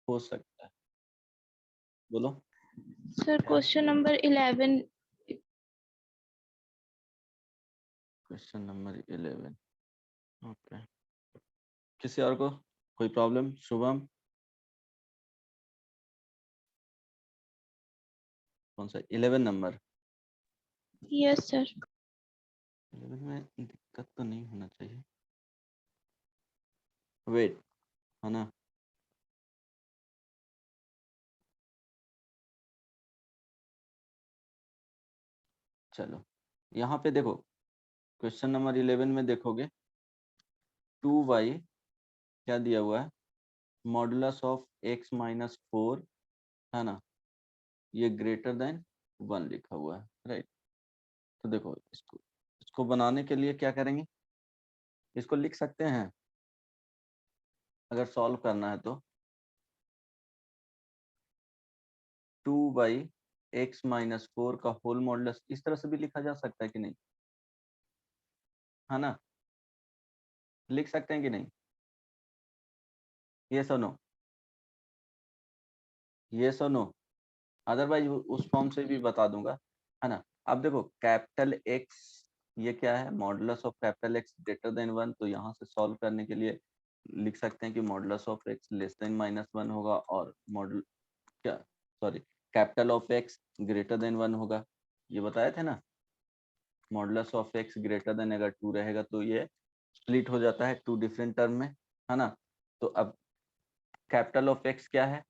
हो सकता है। बोलो sir question number 11। Question number 11। Okay, किसी और को कोई प्रॉब्लम? शुभम, कौन सा 11 नंबर? Yes sir. 11 में दिक्कत तो नहीं होना चाहिए। वेट, है ना? चलो यहाँ पे देखो, क्वेश्चन नंबर 11 में देखोगे 2y क्या दिया हुआ है, मॉडुलस ऑफ x माइनस 4, है ना, ये ग्रेटर देन 1 लिखा हुआ है, राइट। तो देखो इसको बनाने के लिए क्या करेंगे, इसको लिख सकते हैं अगर सॉल्व करना है तो 2/x माइनस 4 का होल मॉडुलस इस तरह से भी लिखा जा सकता है कि नहीं, है ना? लिख सकते हैं कि नहीं? ये सो नो, ये सो नो, अदरवाइज उस फॉर्म से भी बता दूंगा, है ना। अब देखो कैपिटल एक्स, ये क्या है, modulus of capital x greater than 1, तो यहाँ से सॉल्व करने के लिए लिख सकते हैं कि modulus of x less than -1 होगा और मॉडुल क्या, sorry, capital of x greater than 1 होगा, ये बताए थे ना। Modulus of x greater than अगर 2 रहेगा तो ये स्प्लिट हो जाता है 2 डिफरेंट टर्म में, है ना। तो अब कैपिटल ऑफ एक्स क्या है,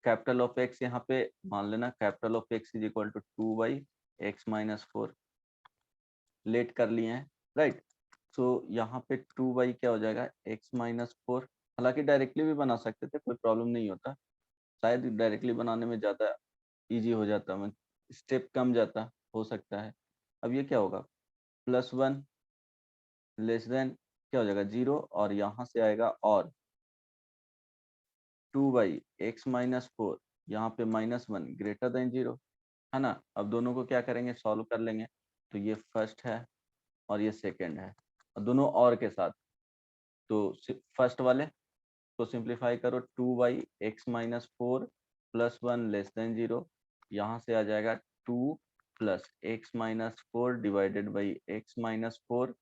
कैपिटल ऑफ एक्स यहाँ पे मान लेना, capital of x is equal to 2/x minus 4, let कर लिए हैं, राइट। सो यहाँ पे 2 क्या हो जाएगा, x माइनस 4। हालांकि डायरेक्टली भी बना सकते थे, कोई प्रॉब्लम नहीं होता, शायद डायरेक्टली बनाने में ज़्यादा इजी हो जाता, मैं स्टेप कम जाता, हो सकता है। अब ये क्या होगा, +1 लेस देन क्या हो जाएगा 0, और यहाँ से आएगा और 2/x माइनस 4, यहाँ पे -1 ग्रेटर देन 0, है ना। अब दोनों को क्या करेंगे, सॉल्व कर लेंगे, तो ये फर्स्ट है और ये सेकंड है, और दोनों और के साथ, तो फर्स्ट वाले को सिंप्लीफाई करो, 2/x माइनस 4 +1 लेस देन 0, यहाँ से आ जाएगा 2 plus x minus 4 divided by x minus 4,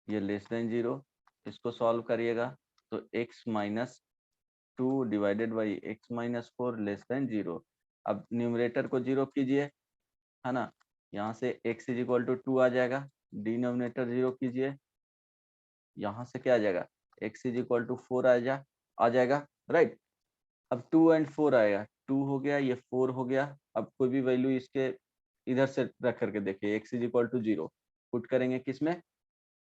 ये लेस देन 0, इसको सॉल्व करिएगा तो x minus 2 divided by x minus 4 less than 0। अब न्यूमरेटर को 0 कीजिए, है ना, यहाँ से x इज इक्वल टू 2 आ जाएगा, डिनोमिनेटर 0 कीजिए, यहाँ से क्या आ जाएगा, x इज इक्वल टू 4 आ जाएगा, राइट। अब 2 एंड 4 आएगा, 2 हो गया, ये 4 हो गया। अब कोई भी वैल्यू इसके इधर से रख करके देखिए, x is equal to 0 put करेंगे, किसमें,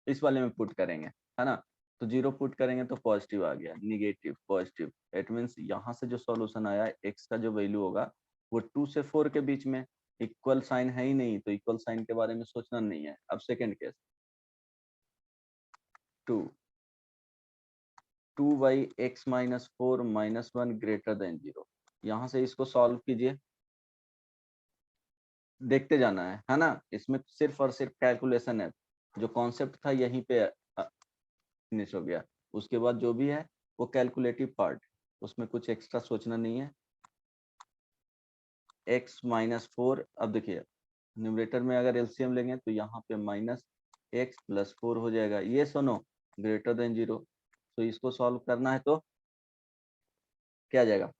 इस वाले में पुट करेंगे, है ना। तो 0 पुट करेंगे तो पॉजिटिव आ गया, निगेटिव पॉजिटिव, इट मींस यहाँ से जो सॉल्यूशन आया, x का जो वैल्यू होगा वो 2 से 4 के बीच में, इक्वल साइन है ही नहीं, तो इक्वल साइन के बारे में सोचना नहीं है। अब second case 2/x minus 4 -1 greater than 0, यहाँ से इसको सॉल्व कीजिए, देखते जाना है ना। इसमें सिर्फ और सिर्फ कैलकुलेशन है, जो कॉन्सेप्ट था यहीं पे फिनिश हो गया, उसके बाद जो भी है वो कैलकुलेटिव पार्ट, उसमें कुछ एक्स्ट्रा सोचना नहीं है। x माइनस 4, अब देखिए न्यूमरेटर में अगर एलसीएम लेंगे तो यहाँ पे -x प्लस 4 हो जाएगा, ये सुनो ग्रेटर देन 0, तो इसको सॉल्व करना है तो क्या आ जाएगा,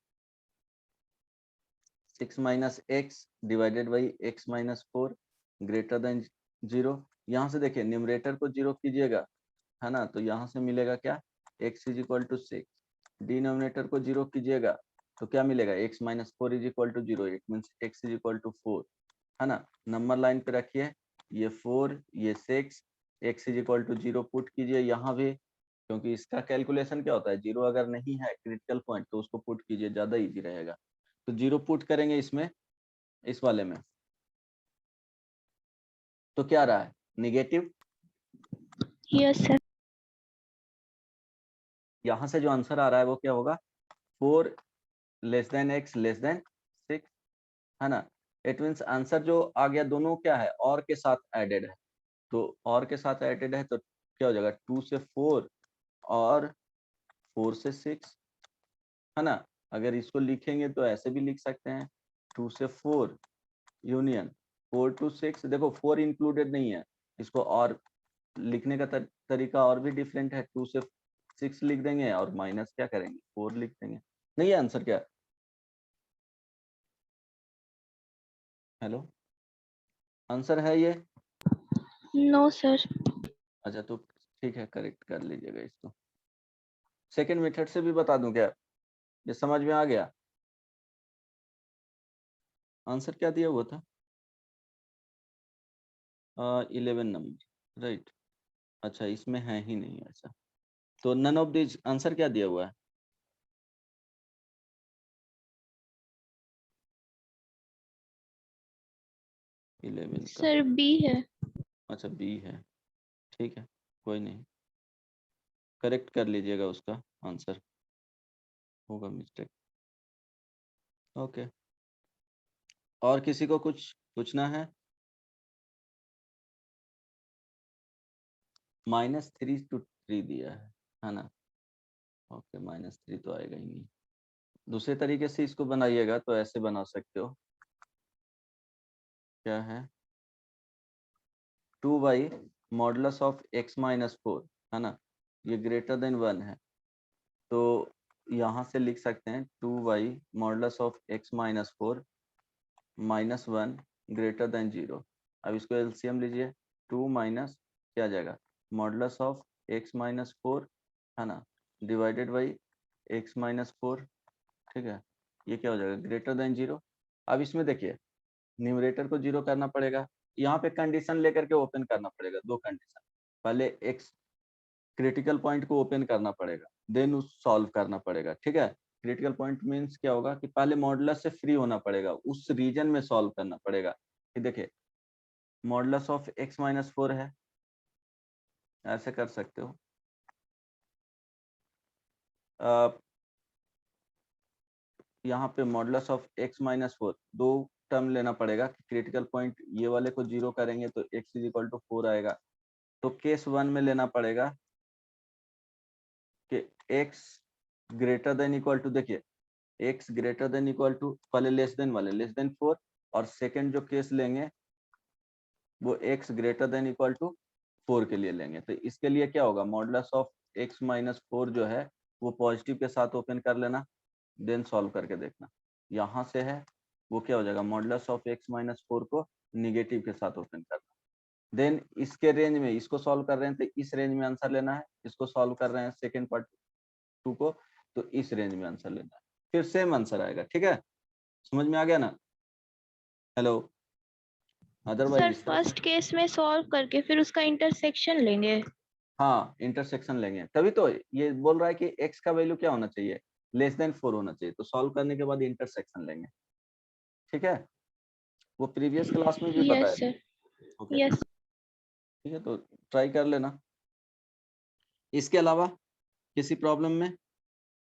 6 minus x divided by x minus 4 greater than 0। यहाँ से देखिए न्यूमरेटर को 0 कीजिएगा, है ना, तो यहाँ से मिलेगा क्या, x is equal to 6, denominator को 0 कीजिएगा तो क्या मिलेगा, x minus 4 is equal to 0, it means x is equal to 4, है ना। नंबर लाइन पे रखिए, ये 4 ये 6, x is equal to 0 put कीजिए यहाँ भी, क्योंकि इसका कैलकुलेशन क्या होता है, 0 अगर नहीं है क्रिटिकल पॉइंट तो उसको पुट कीजिए, ज्यादा इजी रहेगा। तो 0 पुट करेंगे इसमें, इस वाले में, तो क्या रहा है, निगेटिव। Yes sir. यहाँ से जो आंसर आ रहा है वो क्या होगा, 4 less than x less than 6, है ना। इट मीन्स आंसर जो आ गया दोनों क्या है, और के साथ एडेड है, तो और के साथ एडेड है तो क्या हो जाएगा, 2 से 4 और 4 से 6, है ना। अगर इसको लिखेंगे तो ऐसे भी लिख सकते हैं 2 से 4 यूनियन 4 to 6। देखो 4 इंक्लूडेड नहीं है, इसको और लिखने का तरीका और भी डिफरेंट है। 2 से 6 लिख देंगे और माइनस क्या करेंगे 4 लिख देंगे। नहीं है आंसर क्या? हेलो, आंसर है ये? No sir. अच्छा तो ठीक है, करेक्ट कर लीजिएगा इसको। सेकंड मेथड से भी बता दूं क्या? ये समझ में आ गया? आंसर क्या दिया हुआ था? 11 नंबर, राइट। अच्छा इसमें है ही नहीं ऐसा, तो नन ऑफ दिस आंसर क्या दिया हुआ है? 11 का, सर बी है। अच्छा बी है, ठीक है कोई नहीं, करेक्ट कर लीजिएगा उसका आंसर, होगा मिस्टेक। ओके, और किसी को कुछ पूछना है? -3 to 3 दिया है ना। ओके -3 तो आएगा ही नहीं। दूसरे तरीके से इसको बनाइएगा तो ऐसे बना सकते हो, क्या है 2y मॉडुलस ऑफ x-4, है ना, ये ग्रेटर देन 1 है, तो यहाँ से लिख सकते हैं 2y modulus of x-4 -1 greater than 0। अब इसको एलसीएम लीजिए, 2 माइनस क्या आ जाएगा मॉडुलस ऑफ x-4, है ना, डिवाइडेड बाई x-4, ठीक है, ये क्या हो जाएगा ग्रेटर देन 0। अब इसमें देखिए न्यूमरेटर को 0 करना पड़ेगा, यहाँ पे कंडीशन लेकर के ओपन करना पड़ेगा, दो कंडीशन, पहले x क्रिटिकल पॉइंट को ओपन करना पड़ेगा, देन उस सॉल्व करना पड़ेगा, ठीक है। क्रिटिकल पॉइंट मींस क्या होगा कि पहले मॉडुलस से फ्री होना पड़ेगा, उस रीजन में सॉल्व करना पड़ेगा। कि देखिए मॉडुलस ऑफ x-4 है, ऐसे कर सकते हो। यहाँ पे मॉडुलस ऑफ x-4 दो टर्म लेना पड़ेगा, क्रिटिकल पॉइंट ये वाले को 0 करेंगे तो x इज इक्वल टू 4 आएगा, तो केस 1 में लेना पड़ेगा कि x greater than equal to, देखिए x greater than equal to, पहले लेस देन वाले लेस देन 4, और सेकंड जो केस लेंगे वो x greater than equal to 4 के लिए लेंगे। तो इसके लिए क्या होगा मॉडुलस ऑफ x-4 जो है वो पॉजिटिव के साथ ओपन कर लेना, देन सॉल्व करके देखना, यहाँ से है वो क्या हो जाएगा मॉडुलस ऑफ x-4 को निगेटिव के साथ ओपन करना, देन इसके रेंज में इसको सॉल्व कर रहे हैं तो इस रेंज में आंसर लेना है, इसको सॉल्व कर रहे हैं सेकंड पार्ट 2 को तो इस रेंज में आंसर लेना है, फिर सेम आंसर आएगा, ठीक है, समझ में आ गया ना? हेलो, अदरवाइज सर इस तरह से, फर्स्ट केस में सॉल्व करके फिर उसका इंटरसेक्शन लेंगे। हाँ इंटरसेक्शन लेंगे, तभी तो ये बोल रहा है कि x का वैल्यू क्या होना चाहिए लेस देन 4 होना चाहिए, तो सॉल्व करने के बाद इंटरसेक्शन लेंगे, ठीक है, वो प्रीवियस क्लास में भी यस बताया था। सर। Okay yes. ठीक है, तो ट्राई कर लेना। इसके अलावा किसी प्रॉब्लम में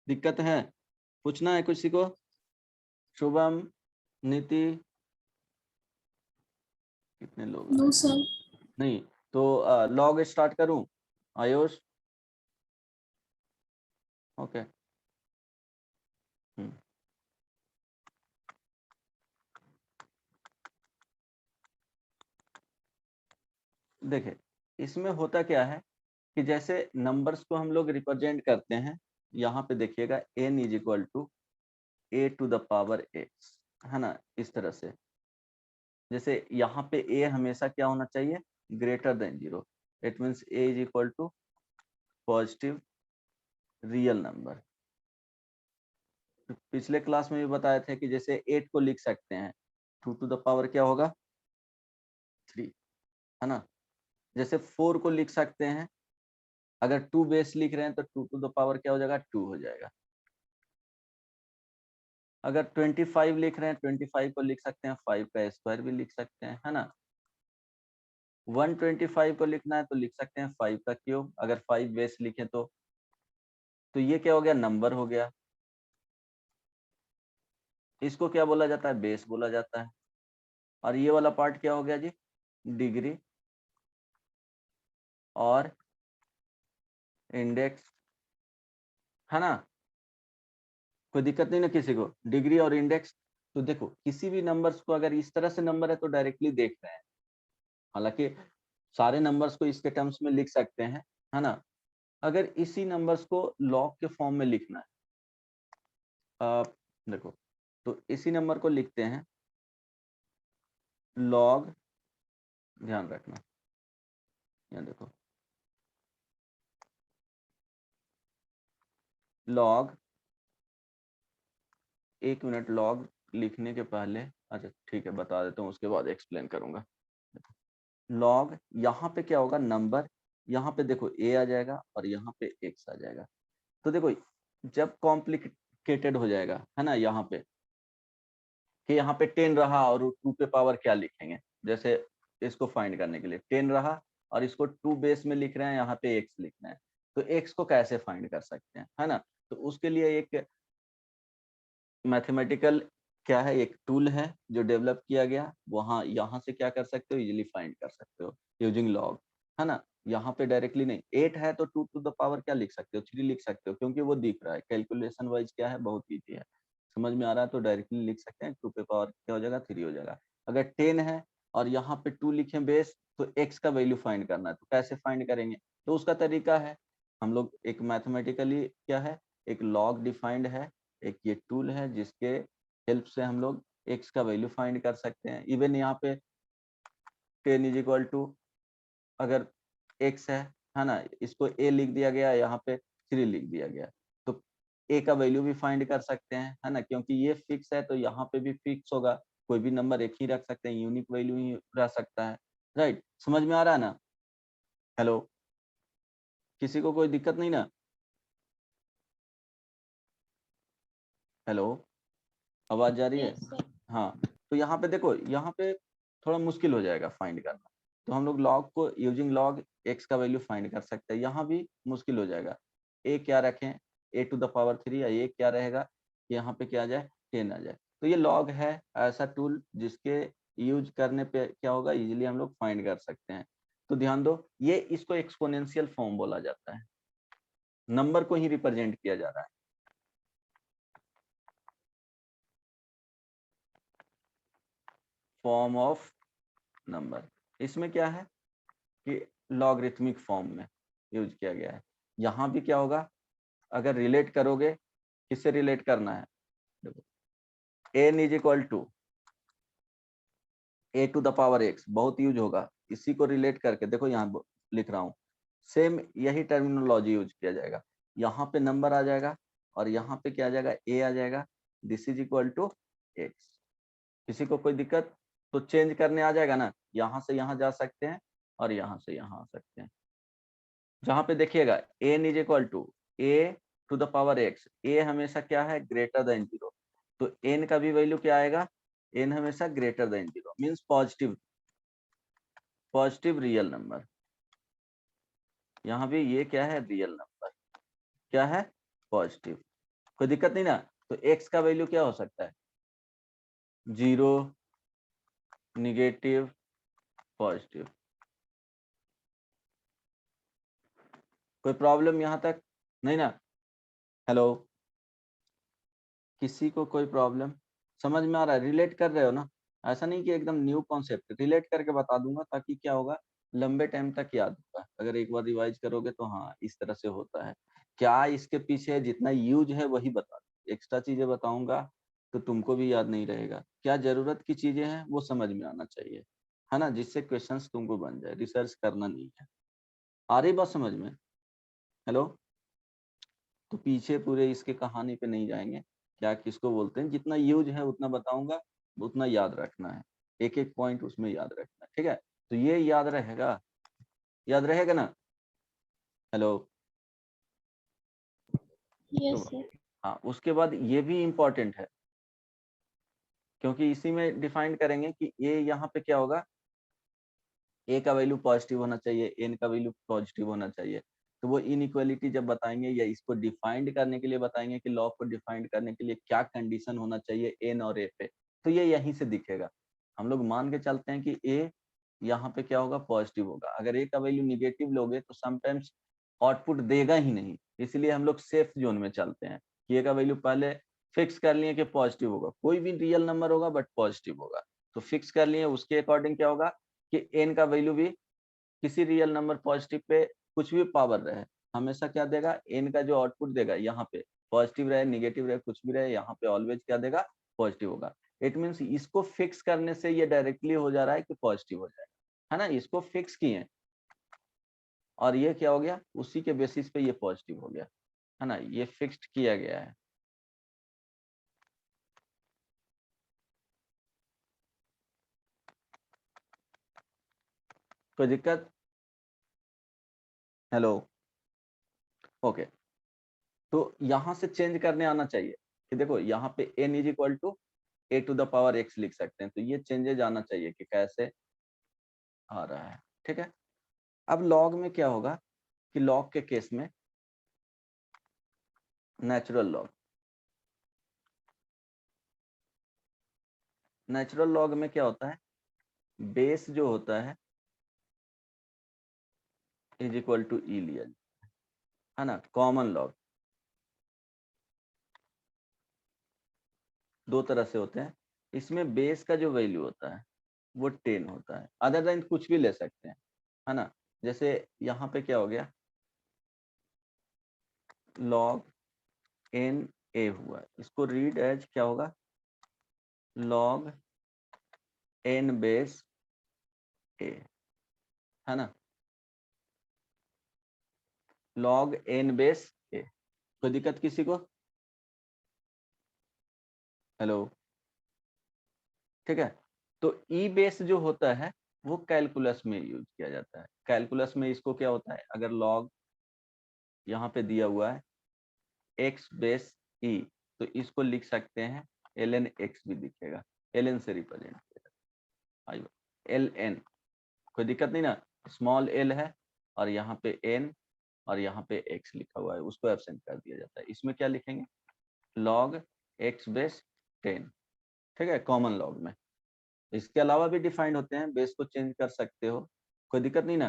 दिक्कत है, पूछना है किसी को? शुभम, नीति, कितने लोग नो आए? सर। नहीं तो लॉग स्टार्ट करूं? आयुष, ओके। देखिए इसमें होता क्या है कि जैसे नंबर्स को हम लोग रिप्रेजेंट करते हैं, यहाँ पे देखिएगा n is equal to a to the power x, है ना, इस तरह से, जैसे यहाँ पे a हमेशा क्या होना चाहिए greater than 0, it means a is equal to positive real number. पिछले क्लास में भी बताए थे कि जैसे 8 को लिख सकते हैं 2 टू द पावर क्या होगा 3, है ना, जैसे 4 को लिख सकते हैं, अगर 2 बेस लिख रहे हैं तो 2 टू द पावर क्या हो जाएगा 2 हो जाएगा। अगर 25 लिख रहे हैं 25 को लिख सकते हैं 5 का स्क्वायर भी लिख सकते हैं, है ना। 125 को लिखना है तो लिख सकते हैं 5 का क्यूब, अगर 5 बेस लिखे तो ये क्या हो गया नंबर हो गया, इसको क्या बोला जाता है बेस बोला जाता है, और ये वाला पार्ट क्या हो गया जी डिग्री और इंडेक्स, है ना। कोई दिक्कत नहीं ना किसी को? डिग्री और इंडेक्स, तो देखो किसी भी नंबर्स को अगर इस तरह से नंबर है तो डायरेक्टली देख रहे हैं, हालांकि सारे नंबर्स को इसके टर्म्स में लिख सकते हैं, है ना। अगर इसी नंबर्स को लॉग के फॉर्म में लिखना है, देखो तो इसी नंबर को लिखते हैं लॉग, ध्यान रखना, यहाँ देखो लॉग, एक मिनट, लॉग लिखने के पहले, अच्छा ठीक है बता देता हूँ, उसके बाद एक्सप्लेन करूंगा। लॉग, यहाँ पे क्या होगा, नंबर, यहाँ पे देखो ए आ जाएगा और यहाँ पे एक्स आ जाएगा। तो देखो जब कॉम्प्लिकेटेड हो जाएगा, है ना, यहाँ पे कि यहाँ पे 10 रहा और 2 पे पावर क्या लिखेंगे, जैसे इसको फाइंड करने के लिए 10 रहा और इसको 2 बेस में लिख रहे हैं, यहाँ पे एक्स लिखना है, तो एक्स को कैसे फाइंड कर सकते हैं, है ना। तो उसके लिए एक मैथमेटिकल क्या है, एक टूल है जो डेवलप किया गया, वहाँ यहाँ से क्या कर सकते हो, इजीली फाइंड कर सकते हो यूजिंग लॉग, है ना। यहाँ पे डायरेक्टली नहीं, 8 है तो 2 टू द पावर क्या लिख सकते हो, 3 लिख सकते हो, क्योंकि वो दिख रहा है, कैलकुलेशन वाइज क्या है, बहुत ईजी है, समझ में आ रहा है, तो डायरेक्टली लिख सकते हैं, 2 पे पावर क्या हो जाएगा, 3 हो जाएगा। अगर 10 है और यहाँ पे 2 लिखे बेस, तो एक्स का वैल्यू फाइंड करना है, तो कैसे फाइंड करेंगे, तो उसका तरीका है, हम लोग एक मैथमेटिकली क्या है, एक लॉग डिफाइंड है, एक ये टूल है जिसके हेल्प से हम लोग x का वैल्यू फाइंड कर सकते हैं। इवन यहाँ पे 10 इज इक्वल टू, अगर x है ना, इसको a लिख दिया गया, यहाँ पे 3 लिख दिया गया, तो a का वैल्यू भी फाइंड कर सकते हैं, है ना, क्योंकि ये फिक्स है तो यहाँ पे भी फिक्स होगा, कोई भी नंबर एक ही रख सकते हैं, यूनिक वैल्यू ही रह सकता है, राइट, समझ में आ रहा है ना। हेलो, किसी को कोई दिक्कत नहीं ना? हेलो, आवाज जा रही है? Yes sir. हाँ, तो यहाँ पे देखो, यहाँ पे थोड़ा मुश्किल हो जाएगा फाइंड करना, तो हम लोग लॉग को यूजिंग लॉग एक्स का वैल्यू फाइंड कर सकते हैं, यहाँ भी मुश्किल हो जाएगा, ए क्या रखें, ए टू द पावर 3, या ये क्या रहेगा, यहाँ पे क्या आ जाए, 10 आ जाए। तो ये लॉग है ऐसा टूल जिसके यूज करने पे क्या होगा, इजिली हम लोग फाइंड कर सकते हैं। तो ध्यान दो, ये इसको एक्सपोनेंशियल फॉर्म बोला जाता है, नंबर को ही रिप्रेजेंट किया जा रहा है, फॉर्म ऑफ नंबर। इसमें क्या है कि लॉगरिथमिक फॉर्म में यूज किया गया है। यहाँ भी क्या होगा, अगर रिलेट करोगे, किससे रिलेट करना है, देखो n is equal to a to the power x, बहुत यूज होगा, इसी को रिलेट करके देखो यहाँ लिख रहा हूँ, सेम यही टर्मिनोलॉजी यूज किया जाएगा, यहाँ पे नंबर आ जाएगा और यहाँ पे क्या आ जाएगा, a आ जाएगा, this is equal to x. किसी को कोई दिक्कत, तो चेंज करने आ जाएगा ना, यहाँ से यहाँ जा सकते हैं और यहाँ से यहाँ आ सकते हैं। जहां पे देखिएगा n is equal to a to the power x, a हमेशा क्या है, ग्रेटर देन 0, तो n का भी वैल्यू क्या आएगा, n हमेशा greater than 0, means positive, positive real number. यहाँ भी ये क्या है, रियल नंबर, क्या है, पॉजिटिव, कोई दिक्कत नहीं ना। तो x का वैल्यू क्या हो सकता है, 0, निगेटिव, पॉजिटिव, कोई प्रॉब्लम यहाँ तक नहीं ना। हेलो, किसी को कोई प्रॉब्लम, समझ में आ रहा है, रिलेट कर रहे हो ना, ऐसा नहीं कि एकदम न्यू कॉन्सेप्ट, रिलेट करके बता दूंगा ताकि क्या होगा, लंबे टाइम तक याद होगा, अगर एक बार रिवाइज करोगे तो हाँ इस तरह से होता है, क्या इसके पीछे जितना यूज है वही बता, एक्स्ट्रा चीजें बताऊंगा तो तुमको भी याद नहीं रहेगा, क्या जरूरत की चीजें हैं वो समझ में आना चाहिए, है ना, जिससे क्वेश्चंस तुमको बन जाए, रिसर्च करना नहीं है। आ रही बात समझ में? हेलो, तो पीछे पूरे इसके कहानी पे नहीं जाएंगे, क्या किसको बोलते हैं, जितना यूज है उतना बताऊंगा, उतना याद रखना है, एक एक पॉइंट उसमें याद रखना है, ठीक है, तो ये याद रहेगा, याद रहेगा ना। हेलो, यस तो सर। हाँ, उसके बाद ये भी इम्पोर्टेंट है, क्योंकि इसी में डिफाइन करेंगे कि ये यहाँ पे क्या होगा, ए का वैल्यू पॉजिटिव होना चाहिए, एन का वैल्यू पॉजिटिव होना चाहिए, तो वो इनइक्वालिटी जब बताएंगे या इसको डिफाइंड करने के लिए बताएंगे कि लॉ को डिफाइंड करने के लिए क्या कंडीशन होना चाहिए एन और ए पे, तो ये यहीं से दिखेगा। हम लोग मान के चलते हैं कि ए यहाँ पे क्या होगा, पॉजिटिव होगा, अगर ए का वैल्यू निगेटिव लोगे तो समटाइम्स आउटपुट देगा ही नहीं, इसलिए हम लोग सेफ जोन में चलते हैं कि ए का वैल्यू पहले फिक्स कर लिए कि पॉजिटिव होगा, कोई भी रियल नंबर होगा बट पॉजिटिव होगा, तो फिक्स कर लिए। उसके अकॉर्डिंग क्या होगा कि एन का वैल्यू भी किसी रियल नंबर पॉजिटिव पे कुछ भी पावर रहे, हमेशा क्या देगा, एन का जो आउटपुट देगा यहाँ पे पॉजिटिव रहे निगेटिव रहे कुछ भी रहे, यहाँ पे ऑलवेज क्या देगा, पॉजिटिव होगा। इट मीन्स इसको फिक्स करने से ये डायरेक्टली हो जा रहा है कि पॉजिटिव हो जाएगा, है ना, इसको फिक्स किए और ये क्या हो गया, उसी के बेसिस पे ये पॉजिटिव हो गया, है ना, ये फिक्स्ड किया गया है। कोई दिक्कत? Hello, okay. तो यहां से चेंज करने आना चाहिए कि देखो यहाँ पे n is equal to a to the power x लिख सकते हैं, तो ये चेंजेज आना चाहिए कि कैसे आ रहा है, ठीक है। अब लॉग में क्या होगा कि लॉग के केस में नेचुरल लॉग में क्या होता है, बेस जो होता है इज इक्वल टू ई लिया, है ना। कॉमन लॉग दो तरह से होते हैं, इसमें बेस का जो वैल्यू होता है वो 10 होता है, अदर देन कुछ भी ले सकते हैं, है ना। जैसे यहाँ पे क्या हो गया, log n a हुआ, इसको रीड एज क्या होगा, log n बेस a, है ना, log n बेस a। कोई दिक्कत किसी को? हेलो, ठीक है। तो ई बेस जो होता है वो कैलकुलस में यूज किया जाता है। कैलकुलस में इसको क्या होता है, अगर log यहाँ पे दिया हुआ है x बेस e, तो इसको लिख सकते हैं ln x भी दिखेगा, ln से रिप्रेजेंट किया, ln, कोई दिक्कत नहीं ना। स्मॉल l है और यहाँ पे n और यहाँ पे x लिखा हुआ है, उसको एब्सेंट कर दिया जाता है। इसमें क्या लिखेंगे, log x बेस 10, ठीक है, कॉमन लॉग में। इसके अलावा भी डिफाइंड होते हैं, बेस को चेंज कर सकते हो, कोई दिक्कत नहीं ना।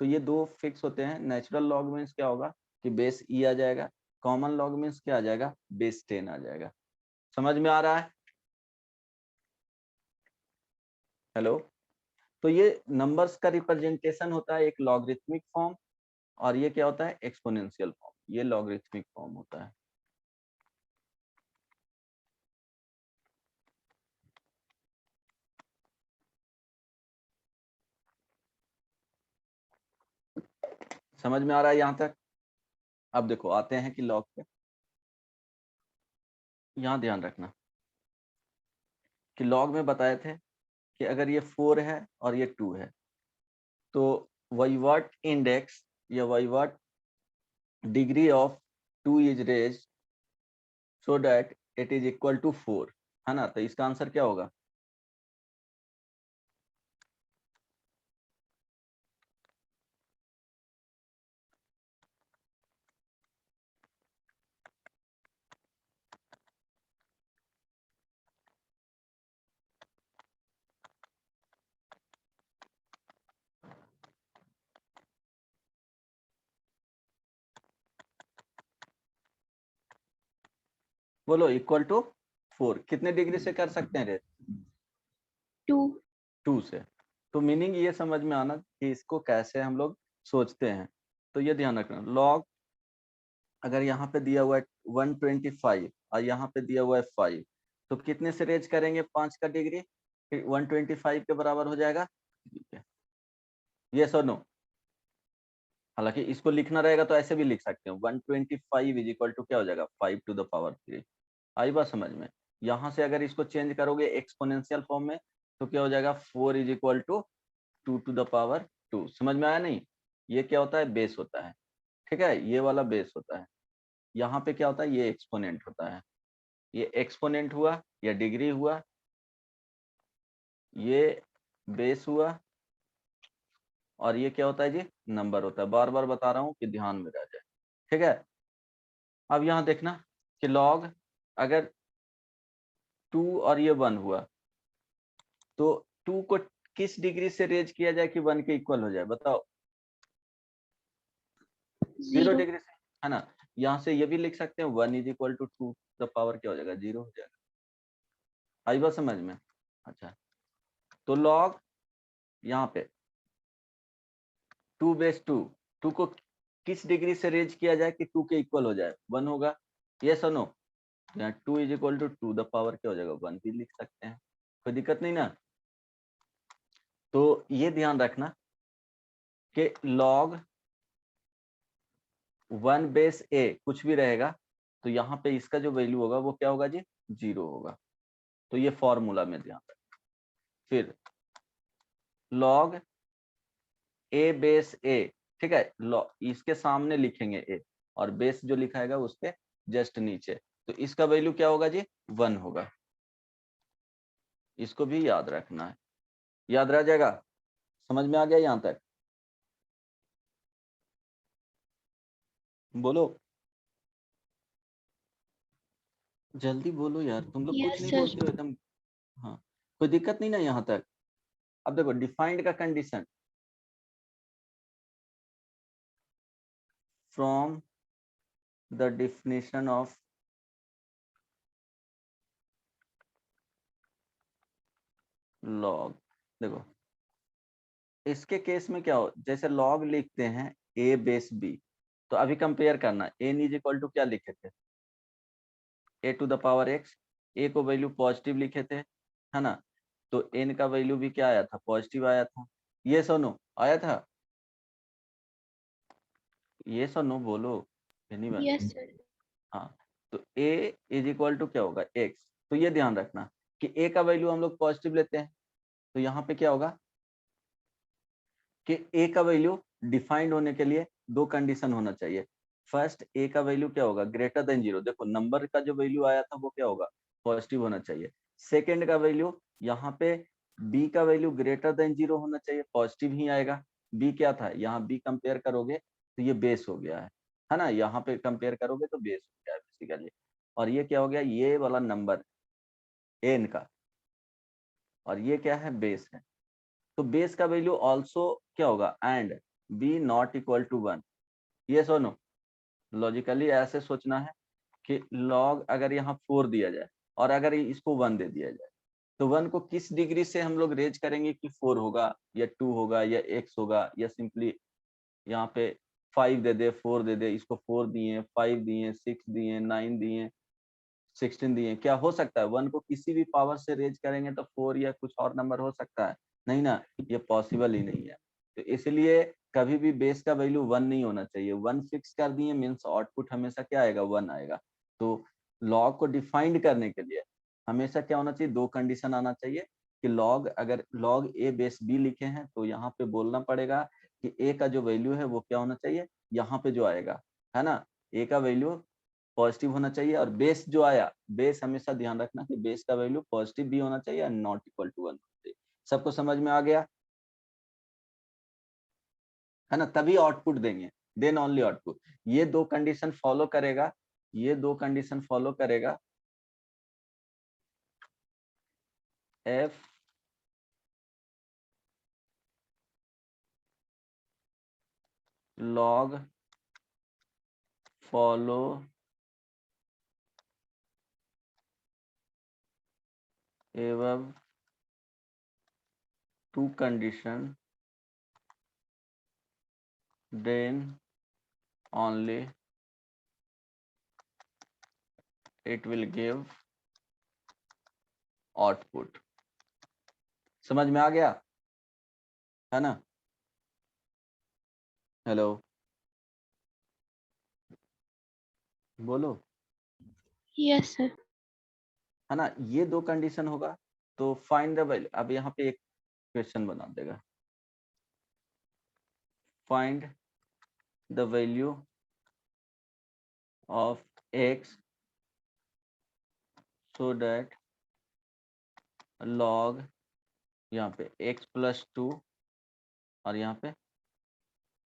तो ये दो फिक्स होते हैं। नेचुरल लॉग मीन्स क्या होगा कि बेस ई आ जाएगा, कॉमन लॉग मीन्स क्या आ जाएगा, बेस 10 आ जाएगा। समझ में आ रहा है? हेलो। तो ये नंबर्स का रिप्रेजेंटेशन होता है एक लॉगरिथमिक फॉर्म, और ये क्या होता है, एक्सपोनेंशियल फॉर्म, ये लॉगरिथमिक फॉर्म होता है। समझ में आ रहा है यहाँ तक? अब देखो आते हैं कि लॉग पे, यहाँ ध्यान रखना कि लॉग में बताए थे कि अगर ये 4 है और ये 2 है, तो वाइवाट इंडेक्स या वाइवाट degree of 2 is raise so that it is equal to 4, है ना। तो इसका आंसर क्या होगा, बोलो, इक्वल टू 4 कितने डिग्री से कर सकते हैं रेज, 2 से। तो मीनिंग ये समझ में आना कि इसको कैसे हम लोग सोचते हैं। तो ये ध्यान रखना, लॉग अगर यहाँ पे दिया हुआ है 125 और यहाँ पे दिया हुआ है 5, तो कितने से रेज करेंगे 5 का डिग्री, 125 के बराबर हो जाएगा, यस और नो। हालांकि इसको लिखना रहेगा तो ऐसे भी लिख सकते हैं, 125 इज इक्वल टू क्या हो जाएगा, 5 टू द पावर 3। आई बात समझ में? यहाँ से अगर इसको चेंज करोगे एक्सपोनेंशियल फॉर्म में तो क्या हो जाएगा, 4 is equal to 2 to the power 2। समझ में आया नहीं? ये क्या होता है, बेस होता है, ठीक है, ये वाला बेस होता है। यहाँ पे क्या होता है, ये एक्सपोनेंट होता है, ये एक्सपोनेंट हुआ या डिग्री हुआ, ये बेस हुआ, और ये क्या होता है जी, नंबर होता है। बार बार बता रहा हूँ कि ध्यान में रह जाए, ठीक है। अब यहाँ देखना कि लॉग अगर 2 और ये 1 हुआ, तो 2 को किस डिग्री से रेज किया जाए कि 1 के इक्वल हो जाए, बताओ। 0 डिग्री से, है ना। यहाँ से ये भी लिख सकते हैं 1 is equal to 2 the power क्या हो जाएगा 0 हो जाएगा। आई बात समझ में? अच्छा, तो लॉग यहाँ पे 2/2 को किस डिग्री से रेज किया जाए कि 2 के इक्वल हो जाए? 1 होगा। यस और नो? यहाँ 2 is equal to 2 the power क्या हो जाएगा 1 भी लिख सकते हैं, कोई दिक्कत नहीं ना। तो ये ध्यान रखना कि log 1/a कुछ भी रहेगा तो यहाँ पे इसका जो वैल्यू होगा वो क्या होगा जी? 0 होगा। तो ये फॉर्मूला में ध्यान रखना। फिर log a/a, ठीक है, इसके सामने लिखेंगे a और बेस जो लिखाएगा उसके जस्ट नीचे, तो इसका वैल्यू क्या होगा जी? 1 होगा। इसको भी याद रखना है, याद रह जाएगा। समझ में आ गया यहाँ तक? बोलो जल्दी बोलो यार, तुम लोग कुछ यस नहीं सर। बोलते हो एकदम। हाँ, कोई दिक्कत नहीं ना यहाँ तक? अब देखो डिफाइंड का condition, from the definition of log. देखो इसके केस में क्या हो, जैसे लॉग लिखते हैं a/b, तो अभी कंपेयर करना, n इज इक्वल टू क्या लिखे थे? a to the power x, a को वैल्यू पॉजिटिव लिखे थे, है ना? तो n का वैल्यू भी क्या आया था? पॉजिटिव आया था। ये सुनो आया था? ये सुनो बोलो एनीवन। Yes sir. हाँ, तो a इज इक्वल टू क्या होगा? x। तो ये ध्यान रखना कि a का वैल्यू हम लोग पॉजिटिव लेते हैं, तो यहाँ पे क्या होगा कि a का वैल्यू डिफाइंड होने के लिए दो कंडीशन होना चाहिए। फर्स्ट, a का वैल्यू क्या होगा? Greater than 0। देखो नंबर का जो वैल्यू आया था वो क्या होगा? पॉजिटिव होना चाहिए। सेकेंड का वैल्यू यहाँ पे b का वैल्यू ग्रेटर देन 0 होना चाहिए, पॉजिटिव ही आएगा। b क्या था? यहाँ b कंपेयर करोगे तो ये बेस हो गया है ना? यहाँ पे कंपेयर करोगे तो बेस हो गया है बेसिकली। और ये क्या हो गया? ये वाला नंबर n का, और ये क्या है? बेस है। तो बेस का वैल्यू ऑल्सो क्या होगा? And b not equal to 1। ये सुनो, लॉजिकली ऐसे सोचना है कि लॉग अगर यहाँ 4 दिया जाए और अगर इसको 1 दे दिया जाए, तो 1 को किस डिग्री से हम लोग रेज करेंगे कि 4 होगा या 2 होगा या x होगा, या सिंपली यहाँ पे 5 दे दे, 4 दे दे, इसको 4 दिए, 5 दिए, 6 दिए, 9 दिए, 16 दिए, क्या हो सकता है? 1 को किसी भी पावर से रेज करेंगे तो 4 या कुछ और नंबर हो सकता है? नहीं ना, ये पॉसिबल ही नहीं है। तो इसलिए कभी भी बेस का वैल्यू 1 नहीं होना चाहिए। 1 फिक्स कर दिए मीन्स आउटपुट हमेशा क्या आएगा? 1 आएगा। तो लॉग को डिफाइंड करने के लिए हमेशा क्या होना चाहिए? दो कंडीशन आना चाहिए कि लॉग, अगर लॉग a बेस b लिखे हैं तो यहाँ पे बोलना पड़ेगा कि a का जो वैल्यू है वो क्या होना चाहिए? यहाँ पे जो आएगा, है ना, a का वैल्यू पॉजिटिव होना चाहिए। और बेस जो आया, बेस हमेशा ध्यान रखना कि बेस का वैल्यू पॉजिटिव भी होना चाहिए और नॉट इक्वल टू 1 होना चाहिए। सबको समझ में आ गया है ना? तभी आउटपुट देंगे, देन ओनली आउटपुट। ये दो कंडीशन फॉलो करेगा, ये दो कंडीशन फॉलो करेगा, एफ लॉग फॉलो एवं two condition then only it will give output. समझ में आ गया है ना? हेलो बोलो, यस सर। है ना? ये दो कंडीशन होगा तो फाइंड द वैल्यू। अब यहाँ पे एक क्वेश्चन बना देगा, find the value of x so that log, यहाँ पे x प्लस 2 और यहाँ पे,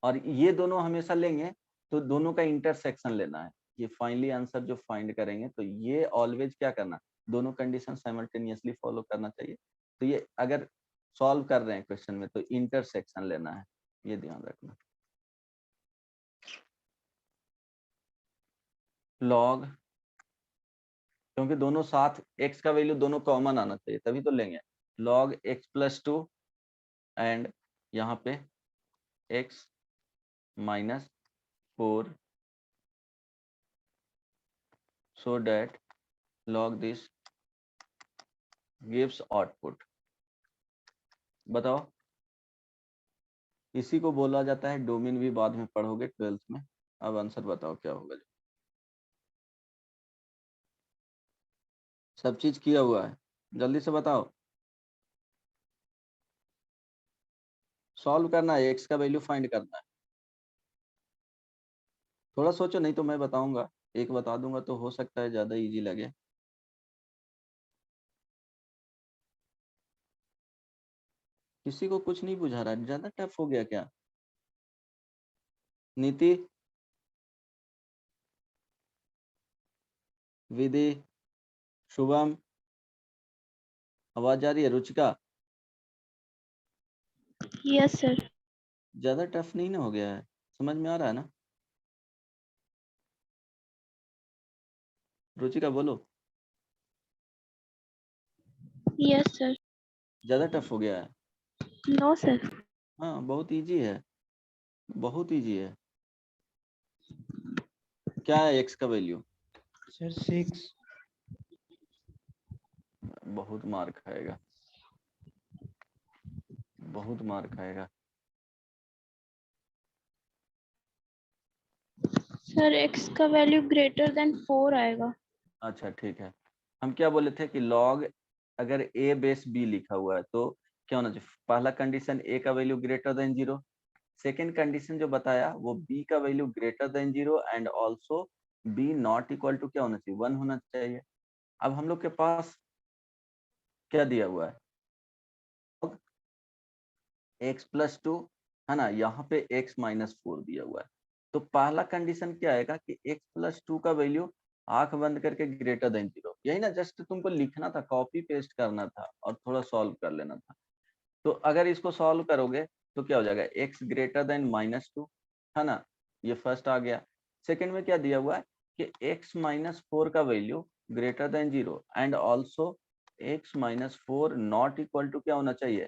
और ये दोनों हमेशा लेंगे तो दोनों का इंटरसेक्शन लेना है। ये फाइनली आंसर जो फाइंड करेंगे तो ये ऑलवेज क्या करना, दोनों कंडीशन साइमल्टेनियसली फॉलो करना चाहिए। तो ये अगर सॉल्व कर रहे हैं क्वेश्चन में तो इंटरसेक्शन लेना है, ये ध्यान रखना। लॉग, क्योंकि दोनों साथ x का वैल्यू दोनों कॉमन आना चाहिए तभी तो लेंगे, log x प्लस 2 एंड यहाँ पे x minus 4 so that log this gives output। बताओ, इसी को बोला जाता है डोमेन, भी बाद में पढ़ोगे 12th में। अब आंसर बताओ क्या होगा। सब चीज किया हुआ है, जल्दी से बताओ। सॉल्व करना है, x का वैल्यू फाइंड करना है। थोड़ा सोचो, नहीं तो मैं बताऊंगा, एक बता दूंगा तो हो सकता है ज्यादा इजी लगे। किसी को कुछ नहीं बुझा रहा, ज्यादा टफ हो गया क्या? नीति, विधि, शुभम, आवाज जा रही है? Ruchika, yes sir. ज्यादा टफ नहीं ना हो गया है? समझ में आ रहा है ना? रुचिका बोलो। Yes sir. ज्यादा टफ हो गया है? No sir. हाँ, बहुत इजी है, बहुत इजी है। क्या है x का वैल्यू? सर 6। बहुत मार खाएगा, बहुत मार खाएगा। सर x का वैल्यू ग्रेटर देन 4 आएगा। अच्छा ठीक है, हम क्या बोले थे कि log अगर a बेस b लिखा हुआ है तो क्या होना चाहिए? पहला कंडीशन a का value greater than 0, second condition जो बताया वो b का value greater than 0 and also b not equal to क्या होना चाहिए? 1 होना चाहिए। अब हम लोग के पास क्या दिया हुआ है? x प्लस 2 है ना, यहाँ पे x माइनस 4 दिया हुआ है। तो पहला कंडीशन क्या आएगा कि x प्लस 2 का वैल्यू आंख बंद करके ग्रेटर देन 0, यही ना, जस्ट तुमको लिखना था, कॉपी पेस्ट करना था और थोड़ा सॉल्व कर लेना था। तो अगर इसको सॉल्व करोगे तो क्या हो जाएगा? x ग्रेटर देन -2, है ना, ये फर्स्ट आ गया। सेकेंड में क्या दिया हुआ है कि x माइनस 4 का value greater than 0 and also x minus 4 not equal to क्या होना चाहिए?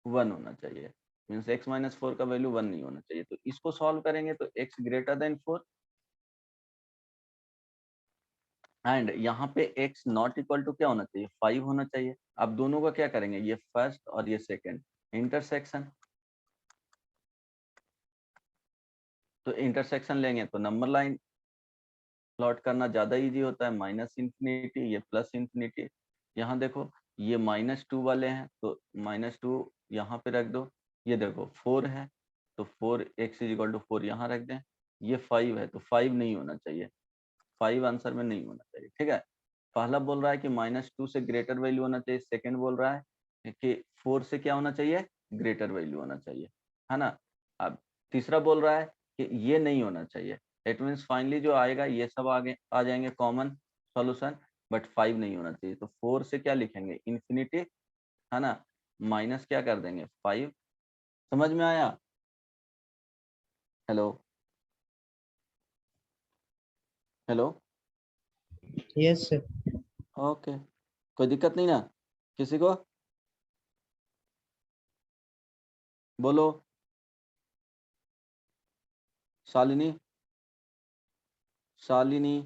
1 होना चाहिए। मीन्स x माइनस 4 का वैल्यू 1 नहीं होना चाहिए। तो इसको सॉल्व करेंगे तो x ग्रेटर देन 4 एंड यहाँ पे x नॉट इक्वल टू क्या होना चाहिए? 5 होना चाहिए। अब दोनों का क्या करेंगे? ये फर्स्ट और ये सेकेंड इंटरसेक्शन। तो इंटरसेक्शन लेंगे तो नंबर लाइन प्लॉट करना ज्यादा इजी होता है, माइनस इंफिनिटी, ये प्लस इंफिनिटी। यहाँ देखो ये -2 वाले हैं तो -2 यहाँ पे रख दो। ये देखो 4 है तो 4 x इज इक्वल टू 4 यहाँ रख दें। ये 5 है तो 5 नहीं होना चाहिए, 5 आंसर में नहीं होना चाहिए। ठीक है, पहला बोल रहा है कि -2 से ग्रेटर वैल्यू होना चाहिए, सेकंड बोल रहा है कि 4 से क्या होना चाहिए? ग्रेटर वैल्यू होना चाहिए, है ना। अब तीसरा बोल रहा है कि ये नहीं होना चाहिए। इट मीन्स फाइनली जो आएगा ये सब आगे आ जाएंगे कॉमन सॉल्यूशन, बट 5 नहीं होना चाहिए। तो 4 से क्या लिखेंगे? इंफिनिटी, है ना, माइनस क्या कर देंगे? 5। समझ में आया? Hello hello, yes sir. Okay, कोई दिक्कत नहीं ना किसी को? बोलो, शालिनी, शालिनी,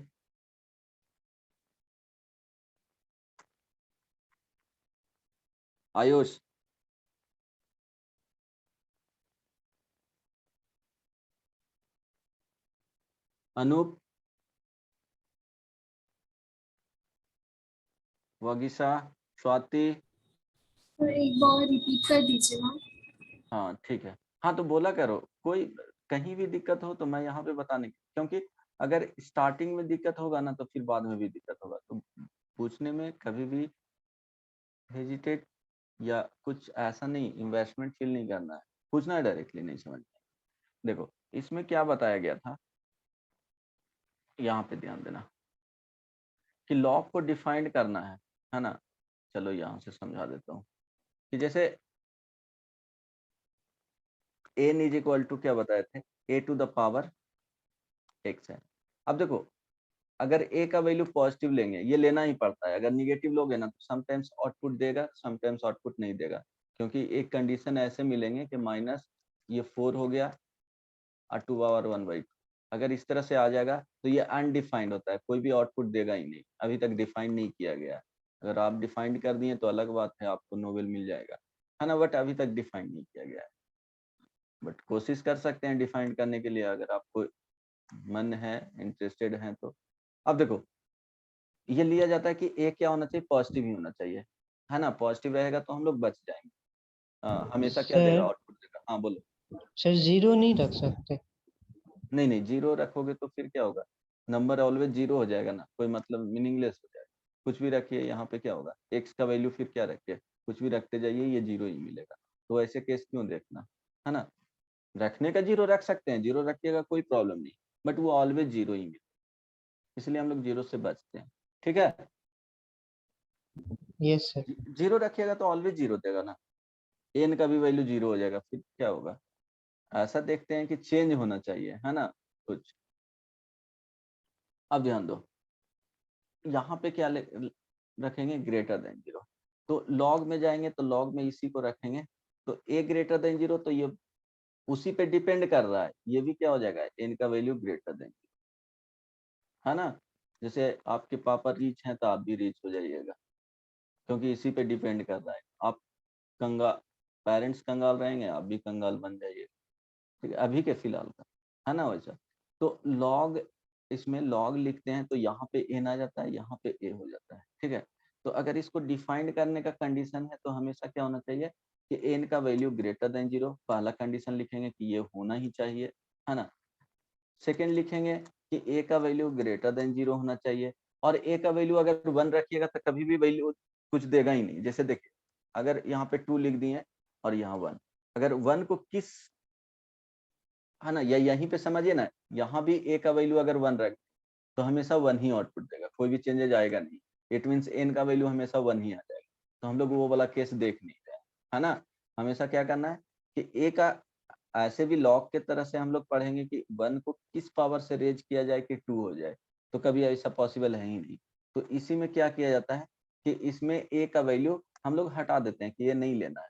आयुष, अनूप, वगीशा, स्वाति। सर एक बार रिपीट कर दीजिएगा। हाँ ठीक है, हाँ तो बोला करो, कोई कहीं भी दिक्कत हो तो मैं यहाँ पे बताने, क्योंकि अगर स्टार्टिंग में दिक्कत होगा ना तो फिर बाद में भी दिक्कत होगा। तो पूछने में कभी भी हेजिटेट या कुछ ऐसा नहीं, इन्वेस्टमेंट फील नहीं करना है, पूछना है डायरेक्टली, नहीं समझ में। देखो इसमें क्या बताया गया था, यहाँ पे ध्यान देना कि लॉग को डिफाइंड करना है ना। चलो यहाँ से समझा देता हूँ कि जैसे n इज इक्वल टू क्या बताए थे? a to the power x है। अब देखो, अगर ए का वैल्यू पॉजिटिव लेंगे, ये लेना ही पड़ता है, अगर निगेटिव लोगे ना तो समटाइम्स आउटपुट देगा, समटाइम्स आउटपुट नहीं देगा, क्योंकि एक कंडीशन ऐसे मिलेंगे कि माइनस ये 4 हो गया और 2/1/2। अगर इस तरह से आ जाएगा तो ये अनडिफाइंड होता है, कोई भी आउटपुट देगा ही नहीं, अभी तक डिफाइन नहीं किया गया। अगर आप डिफाइंड कर दिए तो अलग बात है, आपको नोबेल मिल जाएगा, है ना, बट अभी तक डिफाइन नहीं किया गया है। बट कोशिश कर सकते हैं डिफाइन करने के लिए, अगर आपको मन है, इंटरेस्टेड है तो। अब देखो, ये लिया जाता है कि ए क्या होना चाहिए, पॉजिटिव ही होना चाहिए, है ना, पॉजिटिव रहेगा तो हम लोग बच जाएंगे। हमेशा क्या देगा, सर आउटपुट देगा। हाँ बोलो। सर 0 नहीं रख सकते? नहीं नहीं, जीरो रखोगे तो फिर क्या होगा, नंबर ऑलवेज जीरो हो जाएगा ना, कोई मतलब मीनिंगलेस हो जाएगा। कुछ भी रखिए यहाँ पे क्या होगा, एक्स का वैल्यू फिर क्या रखिए, कुछ भी रखते जाइए ये जीरो ही मिलेगा। तो ऐसे केस क्यों देखना, है ना। रखने का जीरो रख सकते हैं, जीरो रखिएगा कोई प्रॉब्लम नहीं, बट वो ऑलवेज जीरो ही मिलेगा, इसलिए हम लोग जीरो से बचते हैं। ठीक है, यस सर। जीरो रखिएगा तो ऑलवेज जीरो देगा ना, एन का भी वैल्यू जीरो हो जाएगा, फिर क्या होगा। ऐसा देखते हैं कि चेंज होना चाहिए, है ना कुछ। अब ध्यान दो, यहाँ पे क्या रखेंगे, ग्रेटर देन जीरो। तो लॉग में जाएंगे तो लॉग में इसी को रखेंगे, तो ए ग्रेटर देन जीरो, तो ये उसी पे डिपेंड कर रहा है, ये भी क्या हो जाएगा, एन का वैल्यू ग्रेटर देन जीरो, है ना। जैसे आपके पापा रिच हैं तो आप भी रिच हो जाइएगा, क्योंकि इसी पे डिपेंड कर रहा है। आप कंगाल, पेरेंट्स कंगाल रहेंगे, आप भी कंगाल बन जाइएगा, ठीक है, अभी के फिलहाल का, है ना वैसा। तो लॉग, इसमें लॉग लिखते हैं तो यहाँ पे एन आ जाता है, यहाँ पे ए हो जाता है, ठीक है। तो अगर इसको डिफाइंड करने का कंडीशन है तो हमेशा क्या होना चाहिए कि एन का वैल्यू ग्रेटर देन जीरो, पहला कंडीशन लिखेंगे कि ये होना ही चाहिए, है ना। सेकेंड लिखेंगे कि ए का वैल्यू ग्रेटर देन जीरो होना चाहिए, और ए का वैल्यू अगर 1 रखिएगा तो कभी भी वैल्यू कुछ देगा ही नहीं। जैसे देखिए, अगर यहाँ पे 2 लिख दिए और यहाँ 1, अगर 1 को किस, है ना, या यहीं पे समझिए ना, यहाँ भी ए का वैल्यू अगर 1 रख तो हमेशा 1 ही आउटपुट देगा, कोई भी चेंजेज आएगा नहीं। इट मीन्स एन का वैल्यू हमेशा 1 ही आ जाएगा, तो हम लोग वो वाला केस देख नहीं रहे, है ना। हमेशा क्या करना है कि ए का, ऐसे भी लॉग के तरह से हम लोग पढ़ेंगे कि 1 को किस पावर से रेज किया जाए कि 2 हो जाए, तो कभी ऐसा पॉसिबल है ही नहीं। तो इसी में क्या किया जाता है कि इसमें ए का वैल्यू हम लोग हटा देते हैं कि ये नहीं लेना है,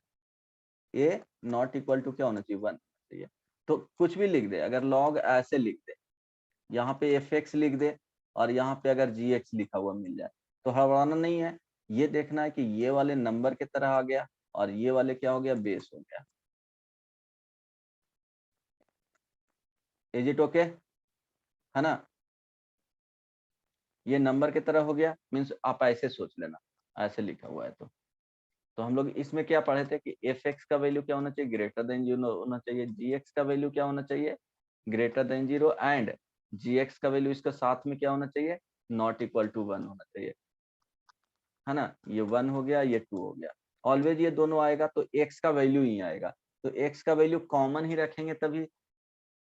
ए नॉट इक्वल टू क्या होना चाहिए, 1 चाहिए। तो कुछ भी लिख दे, अगर लॉग ऐसे लिख दे, यहाँ पे एफ एक्स लिख दे और यहाँ पे अगर जी एक्स लिखा हुआ मिल जाए, तो हड़बड़ाना नहीं है, ये देखना है कि ये वाले नंबर की तरह आ गया और ये वाले क्या हो गया, बेस हो गया। इज इट ओके, है ना। ये नंबर की तरह हो गया, मीन्स आप ऐसे सोच लेना, ऐसे लिखा हुआ है तो हम लोग इसमें क्या पढ़े थे कि एफ एक्स का वैल्यू क्या होना चाहिए, ग्रेटर देन जीरो होना चाहिए, जी एक्स का वैल्यू क्या होना चाहिए, greater than zero, and g x का वैल्यू इसका साथ में क्या होना चाहिए, नॉट इक्वल टू 1 होना चाहिए, है ना। ये 1 हो गया, ये 2 हो गया, ऑलवेज ये दोनों आएगा तो एक्स का वैल्यू ही आएगा, तो एक्स का वैल्यू कॉमन ही रखेंगे तभी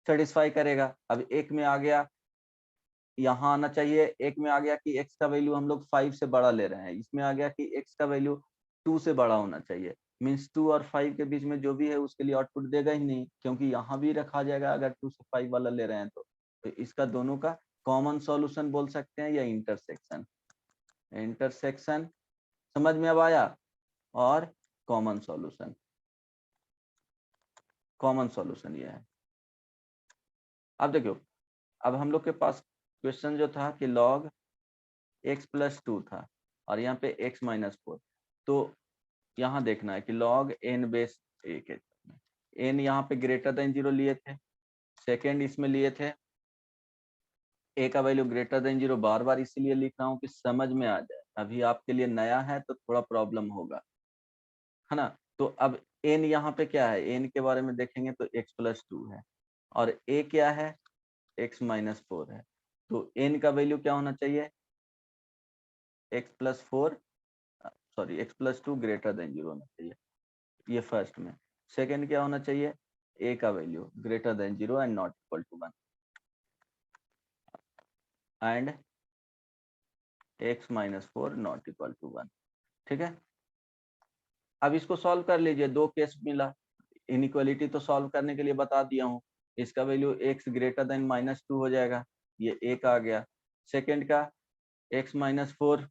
सेटिस्फाई करेगा। अब एक में आ गया, यहाँ आना चाहिए, एक में आ गया कि x का वैल्यू हम लोग 5 से बड़ा ले रहे हैं, इसमें आ गया कि x का वैल्यू 2 से बड़ा होना चाहिए, मीन्स 2 और 5 के बीच में जो भी है उसके लिए आउटपुट देगा ही नहीं, क्योंकि यहाँ भी रखा जाएगा अगर 2 से 5 वाला ले रहे हैं तो इसका दोनों का कॉमन सॉल्यूशन बोल सकते हैं या इंटरसेक्शन। इंटरसेक्शन समझ में अब आया, और कॉमन सॉल्यूशन, कॉमन सॉल्यूशन ये है। अब देखो, अब हम लोग के पास क्वेश्चन जो था कि log x प्लस 2 था और यहाँ पे x माइनस 4, तो यहाँ देखना है कि log n बेस 1 है, n यहाँ पे ग्रेटर देन जीरो लिए थे, सेकेंड इसमें लिए थे a का वैल्यू ग्रेटर देन जीरो, बार बार इसीलिए लिख रहा हूँ कि समझ में आ जाए, अभी आपके लिए नया है तो थोड़ा प्रॉब्लम होगा, है ना। तो अब n यहाँ पे क्या है, n के बारे में देखेंगे तो x प्लस 2 है और a क्या है, x माइनस 4 है, तो n का वैल्यू क्या होना चाहिए, x plus 4, sorry x plus 2 greater than zero होना चाहिए, ये फर्स्ट में। सेकंड क्या होना चाहिए, a का value greater than zero and not equal to 1, and x minus 4 not equal to 1, ठीक है। अब इसको सॉल्व कर लीजिए, दो केस मिला, इनइक्वालिटी तो सॉल्व करने के लिए बता दिया हूँ, इसका value x greater then minus 2 हो जाएगा ये एक आ गया। सेकंड का x माइनस 4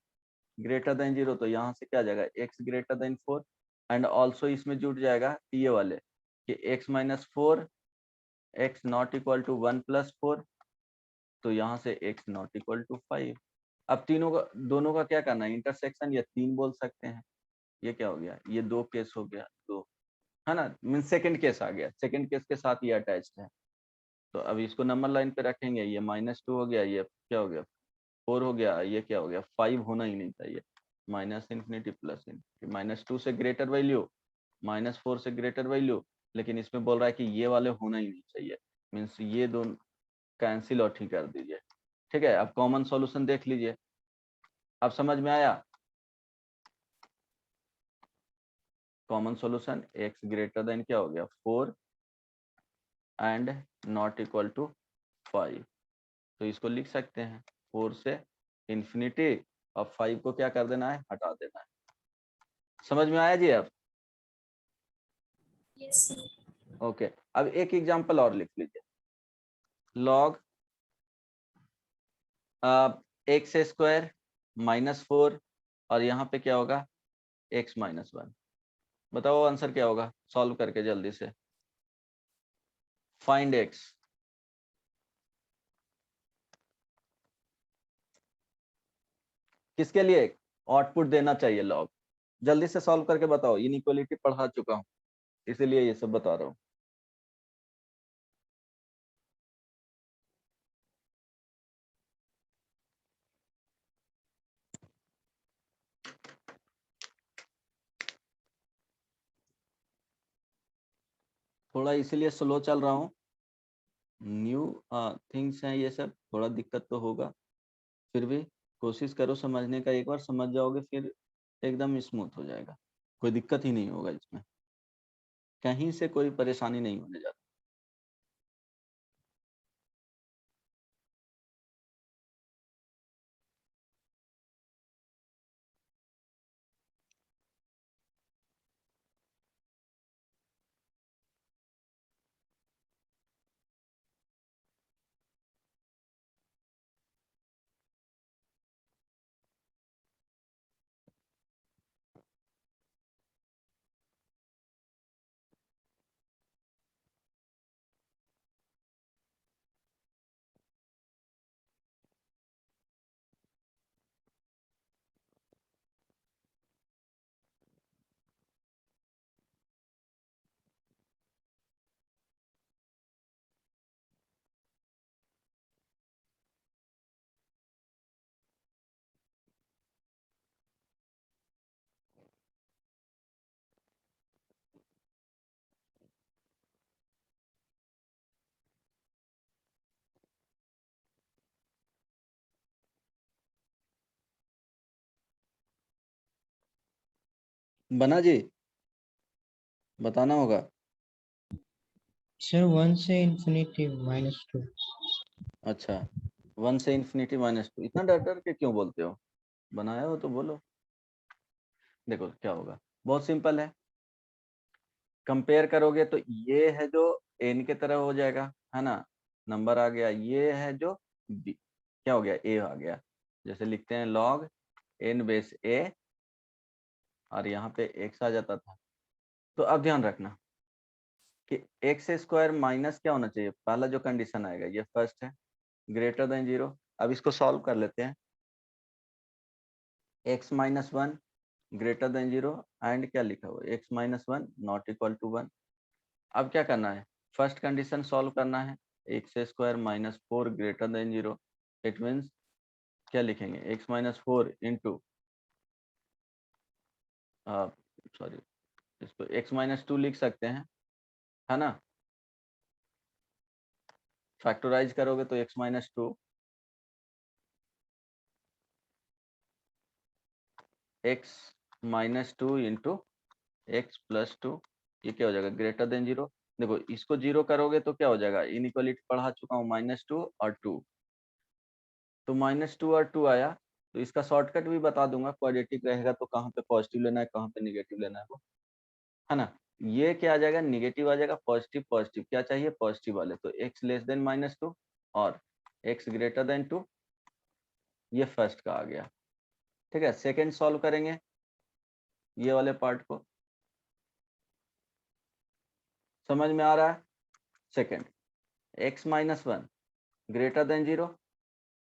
ग्रेटर देन 0, तो यहाँ से क्या आ जाएगा x greater than 4, and also इसमें जुड़ जाएगा ये वाले कि x minus 4 x not equal to 1 plus 4, तो यहाँ से x नॉट इक्वल टू 5। अब तीनों का दोनों का क्या करना है, इंटरसेक्शन, या 3 बोल सकते हैं। ये क्या हो गया, ये 2 केस हो गया, 2 है ना, मीन सेकंड केस आ गया, सेकंड केस के साथ ये अटैच्ड है। तो अब इसको नंबर लाइन पे रखेंगे, ये -2 हो गया, ये क्या हो गया 4 हो गया, ये क्या हो गया 5 होना ही नहीं चाहिए, माइनस इन्फिनिटी प्लस इन्फिनिटी, -2 से ग्रेटर वैल्यू, -4 से ग्रेटर वैल्यू, लेकिन इसमें बोल रहा है कि ये वाले होना ही नहीं चाहिए, मीन्स ये दोनों कैंसिल और ठीक कर दीजिए। ठीक है, अब कॉमन सॉल्यूशन देख लीजिए, अब समझ में आया। Common solution x greater then क्या हो गया 4 एंड नॉट इक्वल टू 5, तो इसको लिख सकते हैं 4 से इन्फिनिटी और 5 को क्या कर देना है, हटा देना है। समझ में आया जी अब? Yes sir. ओके, अब एक एग्जांपल और लिख लीजिए, लॉग एक्स स्क्वायर -4 और यहाँ पे क्या होगा x -1। बताओ आंसर क्या होगा, सॉल्व करके जल्दी से। फाइंड x, किसके लिए आउटपुट देना चाहिए लॉग, जल्दी से सॉल्व करके बताओ, इनइक्वालिटी पढ़ा चुका हूँ इसीलिए ये सब बता रहा हूँ। थोड़ा इसीलिए स्लो चल रहा हूँ, न्यू थिंग्स हैं ये सब, थोड़ा दिक्कत तो होगा, फिर भी कोशिश करो समझने का, एक बार समझ जाओगे फिर एकदम स्मूथ हो जाएगा, कोई दिक्कत ही नहीं होगा इसमें, कहीं से कोई परेशानी नहीं होने जाती। बना जी, बताना होगा। सर 1 से इंफिनिटी -2। अच्छा, 1 से इन्फिनिटी -2, इतना डर डर के क्यों बोलते हो, बनाया हो तो बोलो। देखो क्या होगा, बहुत सिंपल है, कंपेयर करोगे तो ये है जो n के तरह हो जाएगा, है ना, नंबर आ गया, ये है जो b, क्या हो गया a आ गया, जैसे लिखते हैं log n बेस a, और यहाँ पे x आ जाता था। तो अब ध्यान रखना कि एक्स स्क्वायर माइनस क्या होना चाहिए, पहला जो कंडीशन आएगा ये फर्स्ट है, ग्रेटर देन 0। अब इसको सॉल्व कर लेते हैं, x -1 ग्रेटर देन 0 एंड क्या लिखा हुआ है x -1 नॉट इक्वल टू 1। अब क्या करना है, फर्स्ट कंडीशन सॉल्व करना है, x square -4 greater than 0, it means क्या लिखेंगे x -4 इंटू, सॉरी इसको x -2 लिख सकते हैं, है ना, फैक्टराइज करोगे तो x -2 x -2 इंटू x +2, ये क्या हो जाएगा ग्रेटर देन 0। देखो इसको 0 करोगे तो क्या हो जाएगा, इनइक्वालिटी पढ़ा चुका हूँ, -2 और 2, तो -2 और 2 आया, तो इसका शॉर्टकट भी बता दूंगा, क्वाड्रेटिक रहेगा तो कहाँ पे पॉजिटिव लेना है कहाँ पे निगेटिव लेना है वो, है ना। ये क्या आ जाएगा, निगेटिव आ जाएगा, पॉजिटिव पॉजिटिव क्या चाहिए पॉजिटिव वाले, तो x <-2 और x ग्रेटर देन 2, ये फर्स्ट का आ गया। ठीक है, सेकंड सॉल्व करेंगे ये वाले पार्ट को, समझ में आ रहा है? Second, x minus 1 greater than 0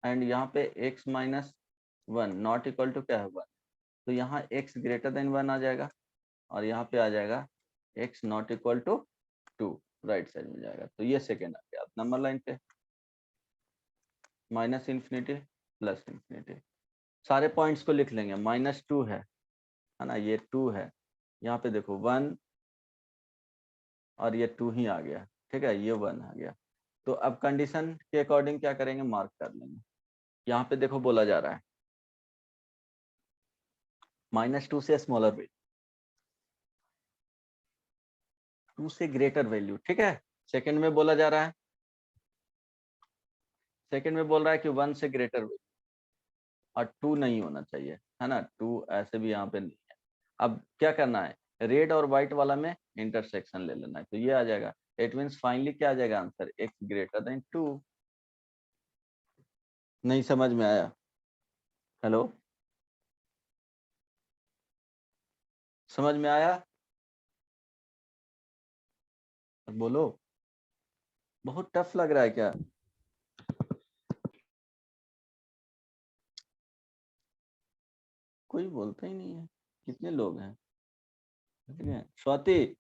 and यहाँ पे x minus 1 not equal to क्या है 1, तो यहाँ x ग्रेटर देन 1 आ जाएगा और यहाँ पे आ जाएगा x not equal to 2, right side में जाएगा। तो ये सेकंड आ गया नंबर लाइन पे, माइनस इन्फिनिटी प्लस इन्फिनिटी। सारे पॉइंट्स को लिख लेंगे, -2 है ना, ये 2 है, यहाँ पे देखो 1 और ये 2 ही आ गया। ठीक है, ये 1 आ गया। तो अब कंडीशन के अकॉर्डिंग क्या करेंगे, मार्क कर लेंगे। यहाँ पे देखो बोला जा रहा है -2 से स्मॉलर वैल्यू, 2 से ग्रेटर वैल्यू। ठीक है, सेकंड में बोला जा रहा है, सेकंड में बोल रहा है कि 1 से ग्रेटर वैल्यू और 2 नहीं होना चाहिए, है ना, 2 ऐसे भी यहाँ पे नहीं है। अब क्या करना है, रेड और व्हाइट वाला में इंटरसेक्शन ले लेना है, तो ये आ जाएगा। इट मींस फाइनली क्या आ जाएगा आंसर, x ग्रेटर देन 2। नहीं समझ में आया? हेलो, समझ में आया? बोलो, बहुत टफ लग रहा है क्या? कोई बोलता ही नहीं है, कितने लोग हैं? ठीक है, स्वाति,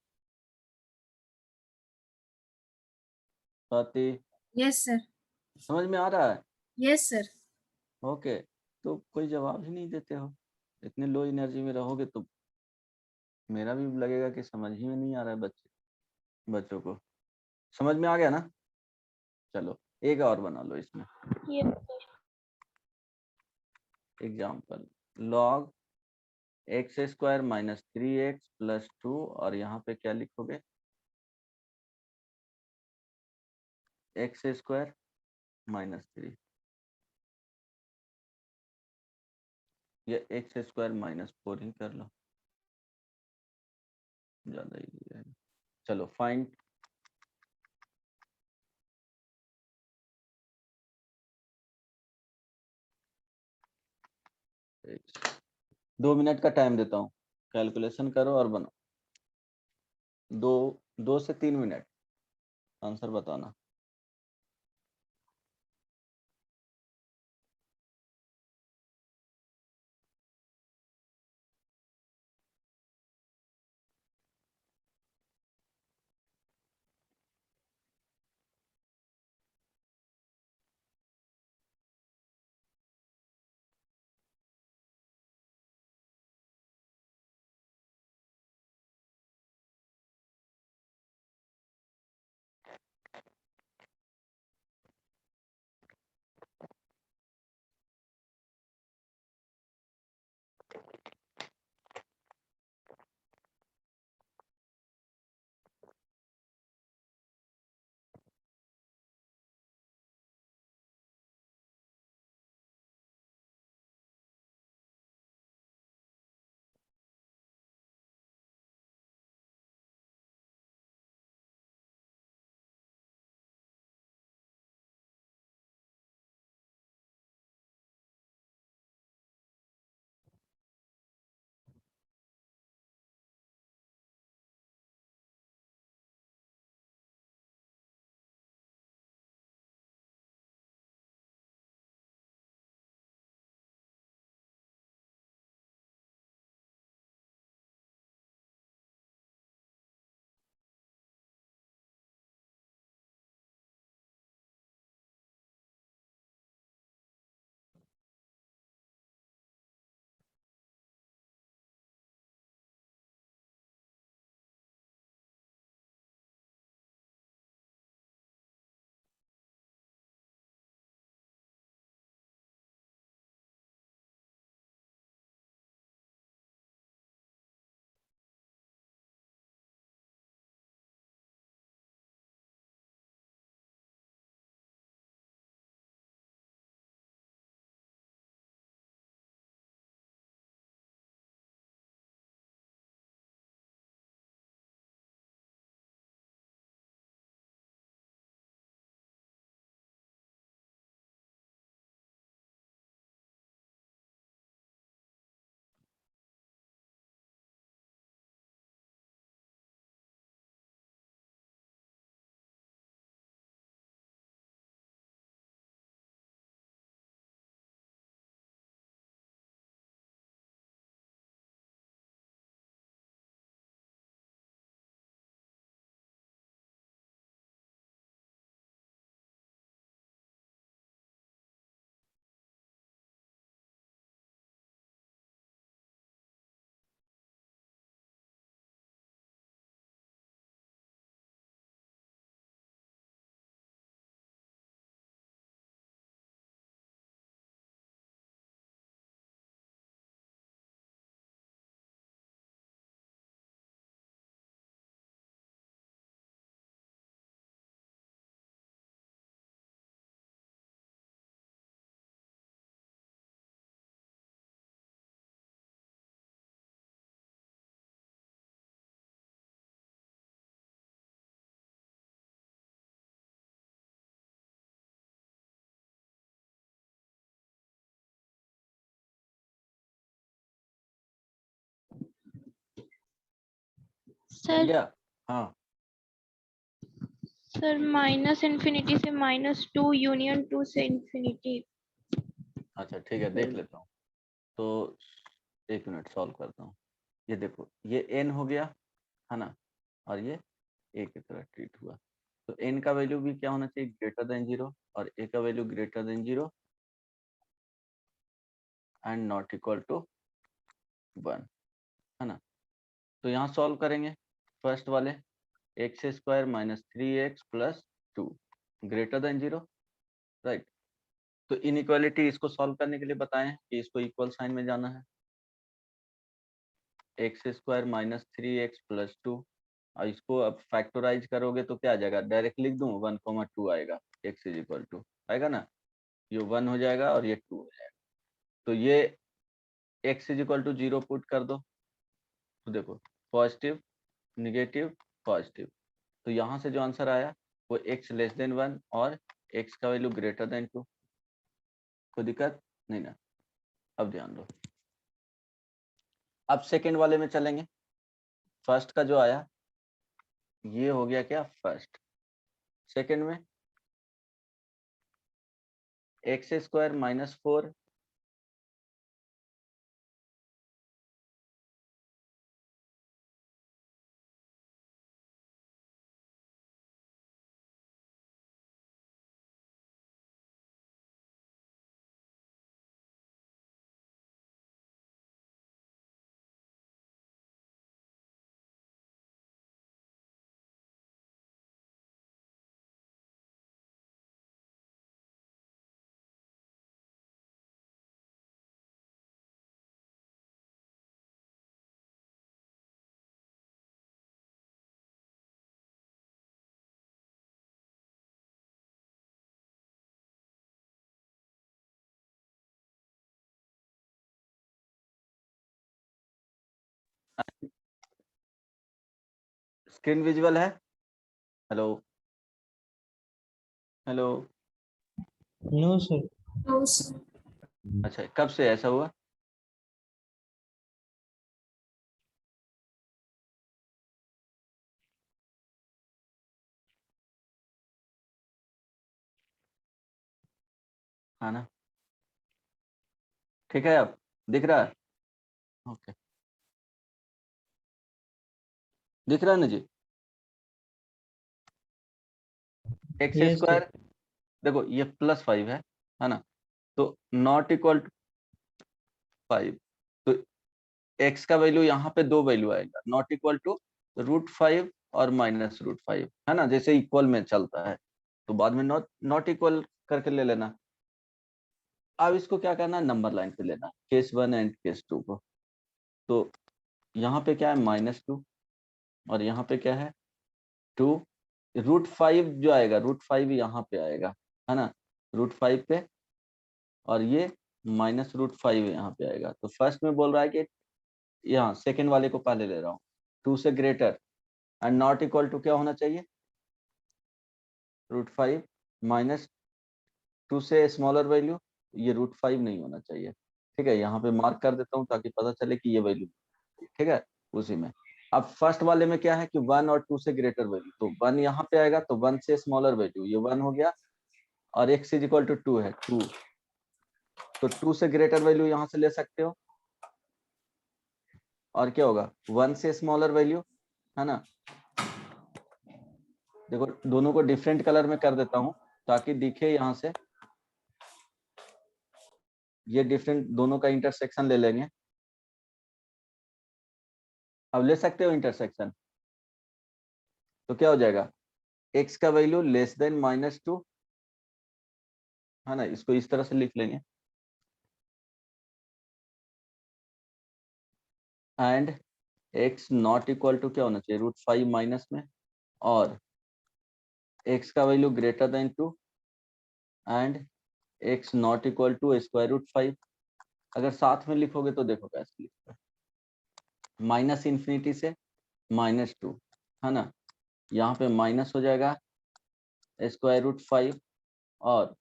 स्वाति यस सर। समझ में आ रहा है? Yes sir. ओके, तो कोई जवाब ही नहीं देते हो, इतने लो एनर्जी में रहोगे तो मेरा भी लगेगा कि समझ ही में नहीं आ रहा है बच्चों को। समझ में आ गया ना? चलो एक और बना लो इसमें Yes. Example, log x square minus 3x plus 2 और यहाँ पे क्या लिखोगे, x स्क्वायर माइनस 3, ये x स्क्वायर माइनस 4 ही कर लो, ज्यादा इजी रहेगा। चलो फाइंड x, 2 मिनट का टाइम देता हूँ, कैलकुलेशन करो और बनाओ, 2 से 3 मिनट, आंसर बताना। सर गया? हाँ सर माइनस इन्फिनिटी से -2 यूनियन 2 से इन्फिनिटी। अच्छा ठीक है, देख लेता हूँ। तो 1 मिनट सॉल्व करता हूँ। ये देखो, ये n हो गया है ना, और ये a की तरह ट्रीट हुआ। तो n का वैल्यू भी क्या होना चाहिए, ग्रेटर देन 0, और a का value greater than 0 and not equal to 1, है ना। तो यहाँ सॉल्व करेंगे फर्स्ट वाले, x² minus 3x plus 2 greater than 0, right. तो इनइक्वालिटी इसको सॉल्व करने के लिए बताएं कि इसको इक्वल साइन में जाना है। x² माइनस 3x प्लस 2, और इसको अब फैक्टराइज करोगे तो क्या आ जाएगा, डायरेक्ट लिख दूं 1,2 आएगा, x इज इक्वल टू आएगा ना, ये 1 हो जाएगा और ये 2 हो जाएगा। तो ये x is equal to 0 put कर दो, तो देखो पॉजिटिव निगेटिव पॉजिटिव, तो यहाँ से जो आंसर आया वो x लेस देन 1 और x का वैल्यू ग्रेटर देन 2। कोई दिक्कत नहीं ना। अब ध्यान दो, अब सेकेंड वाले में चलेंगे। फर्स्ट का जो आया ये हो गया क्या फर्स्ट, सेकेंड में x² माइनस 4 स्क्रीन विजुअल है? Hello hello, No, sir. No, sir. अच्छा कब से ऐसा हुआ? हाँ ना, ठीक है, अब दिख रहा है? ओके, दिख रहा है ना जी? X Yes, sir. स्क्वायर देखो ये +5 है ना, तो नॉट इक्वल टू 5, तो x का वैल्यू यहाँ पे दो वैल्यू आएगा, नॉट इक्वल टू √5 और -√5, है ना, जैसे इक्वल में चलता है, तो बाद में नॉट इक्वल करके ले लेना। अब इसको क्या करना है, नंबर लाइन पे लेना, केस 1 एंड केस 2 को। तो यहाँ पे क्या है -2 और यहाँ पे क्या है 2, √5 जो आएगा √5 यहाँ पे आएगा, है ना, √5 पे, और ये -√5 यहाँ पे आएगा। तो फर्स्ट में बोल रहा है कि यहाँ सेकेंड वाले को पहले ले रहा हूँ, 2 से greater and not equal to क्या होना चाहिए, √5 -2 से स्मॉलर वैल्यू, ये √5 नहीं होना चाहिए। ठीक है, यहाँ पे मार्क कर देता हूँ ताकि पता चले कि ये वैल्यू, ठीक है, उसी में। अब फर्स्ट वाले में क्या है कि 1 और 2 से ग्रेटर वैल्यू, तो 1 यहाँ पे आएगा, तो 1 से स्मॉलर वैल्यू, ये 1 हो गया, और x इज इक्वल टू 2 है 2, तो 2 से ग्रेटर वैल्यू यहाँ से ले सकते हो, और क्या होगा 1 से स्मॉलर वैल्यू, है ना। देखो दोनों को डिफरेंट कलर में कर देता हूँ ताकि दिखे यहाँ से, ये डिफरेंट दोनों का इंटरसेक्शन ले लेंगे। अब ले सकते हो इंटरसेक्शन, तो क्या हो जाएगा, x का वैल्यू लेस देन -2, है ना, इसको इस तरह से लिख लेंगे, and x not equal to क्या होना चाहिए, √5 माइनस में, और x का value greater than 2 and x not equal to √5। अगर साथ में लिखोगे तो देखो कैसे लिखते हैं, -∞ से -2, है ना, यहाँ पे माइनस हो जाएगा √5, और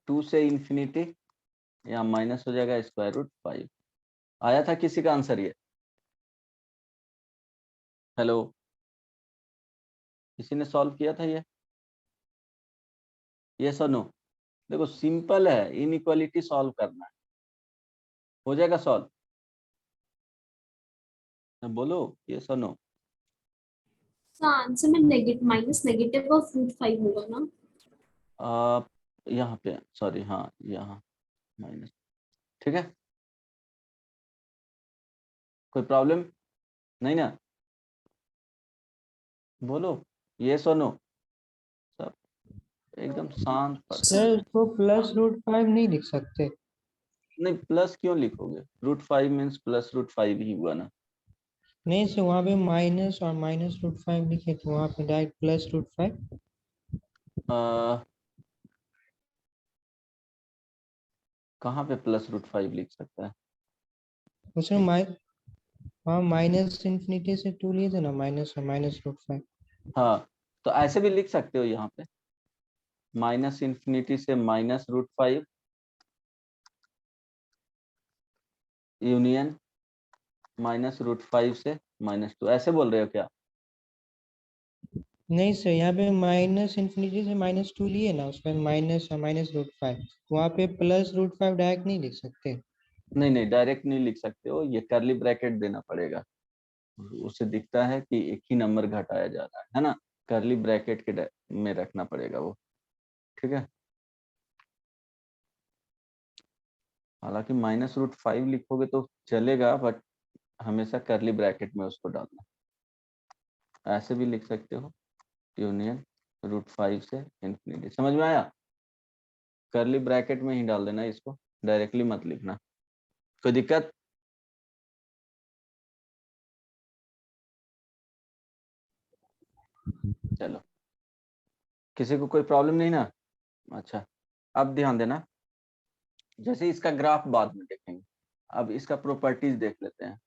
2 से इन्फिनिटी यहाँ माइनस हो जाएगा √5, आया था किसी का आंसर ये? हेलो, किसी ने सॉल्व किया था ये? यस और नो? देखो सिंपल है, इनइक्वालिटी सॉल्व करना है, हो जाएगा सॉल्व। बोलो यस और नो? आंसर में negative minus negative of root 5 होगा ना? यहाँ पे सॉरी, हाँ यहाँ माइनस, ठीक है, कोई प्रॉब्लम नहीं ना? बोलो यस और नो, सब एकदम शांत पढ़ते सर हैं। उसको +√5 नहीं लिख सकते? नहीं प्लस क्यों लिखोगे, रूट 5 मीन्स प्लस रूट 5 ही हुआ ना। नहीं सर, वहाँ पे माइनस और -√5 लिखे थे, वहाँ पे डायरेक्ट +√5। कहाँ पे प्लस रूट 5 लिख सकता है? उसमें हाँ, -∞ से 2 लिए थे ना, माइनस और -√5। हाँ तो ऐसे भी लिख सकते हो, यहाँ पे -∞ से -√5 यूनियन -√5 से -2, ऐसे बोल रहे हो क्या? नहीं सर, यहाँ पे -∞ से -2 लिए ना, उसके बाद माइनस और -√5, वहाँ पे +√5 डायरेक्ट नहीं लिख सकते? नहीं नहीं डायरेक्ट नहीं लिख सकते हो, ये कर्ली ब्रैकेट देना पड़ेगा, उससे दिखता है कि एक ही नंबर घटाया जा रहा है ना, कर्ली ब्रैकेट के में रखना पड़ेगा वो, ठीक है। हालांकि -√5 लिखोगे तो चलेगा, बट हमेशा कर्ली ब्रैकेट में उसको डालना, ऐसे भी लिख सकते हो, यूनियन √5 से इंफिनिटी, समझ में आया? कर्ली ब्रैकेट में ही डाल देना इसको, डायरेक्टली मत लिखना, कोई दिक्कत? चलो, किसी को कोई प्रॉब्लम नहीं ना? अच्छा, अब ध्यान देना, जैसे इसका ग्राफ बाद में देखेंगे, अब इसका प्रॉपर्टीज देख लेते हैं।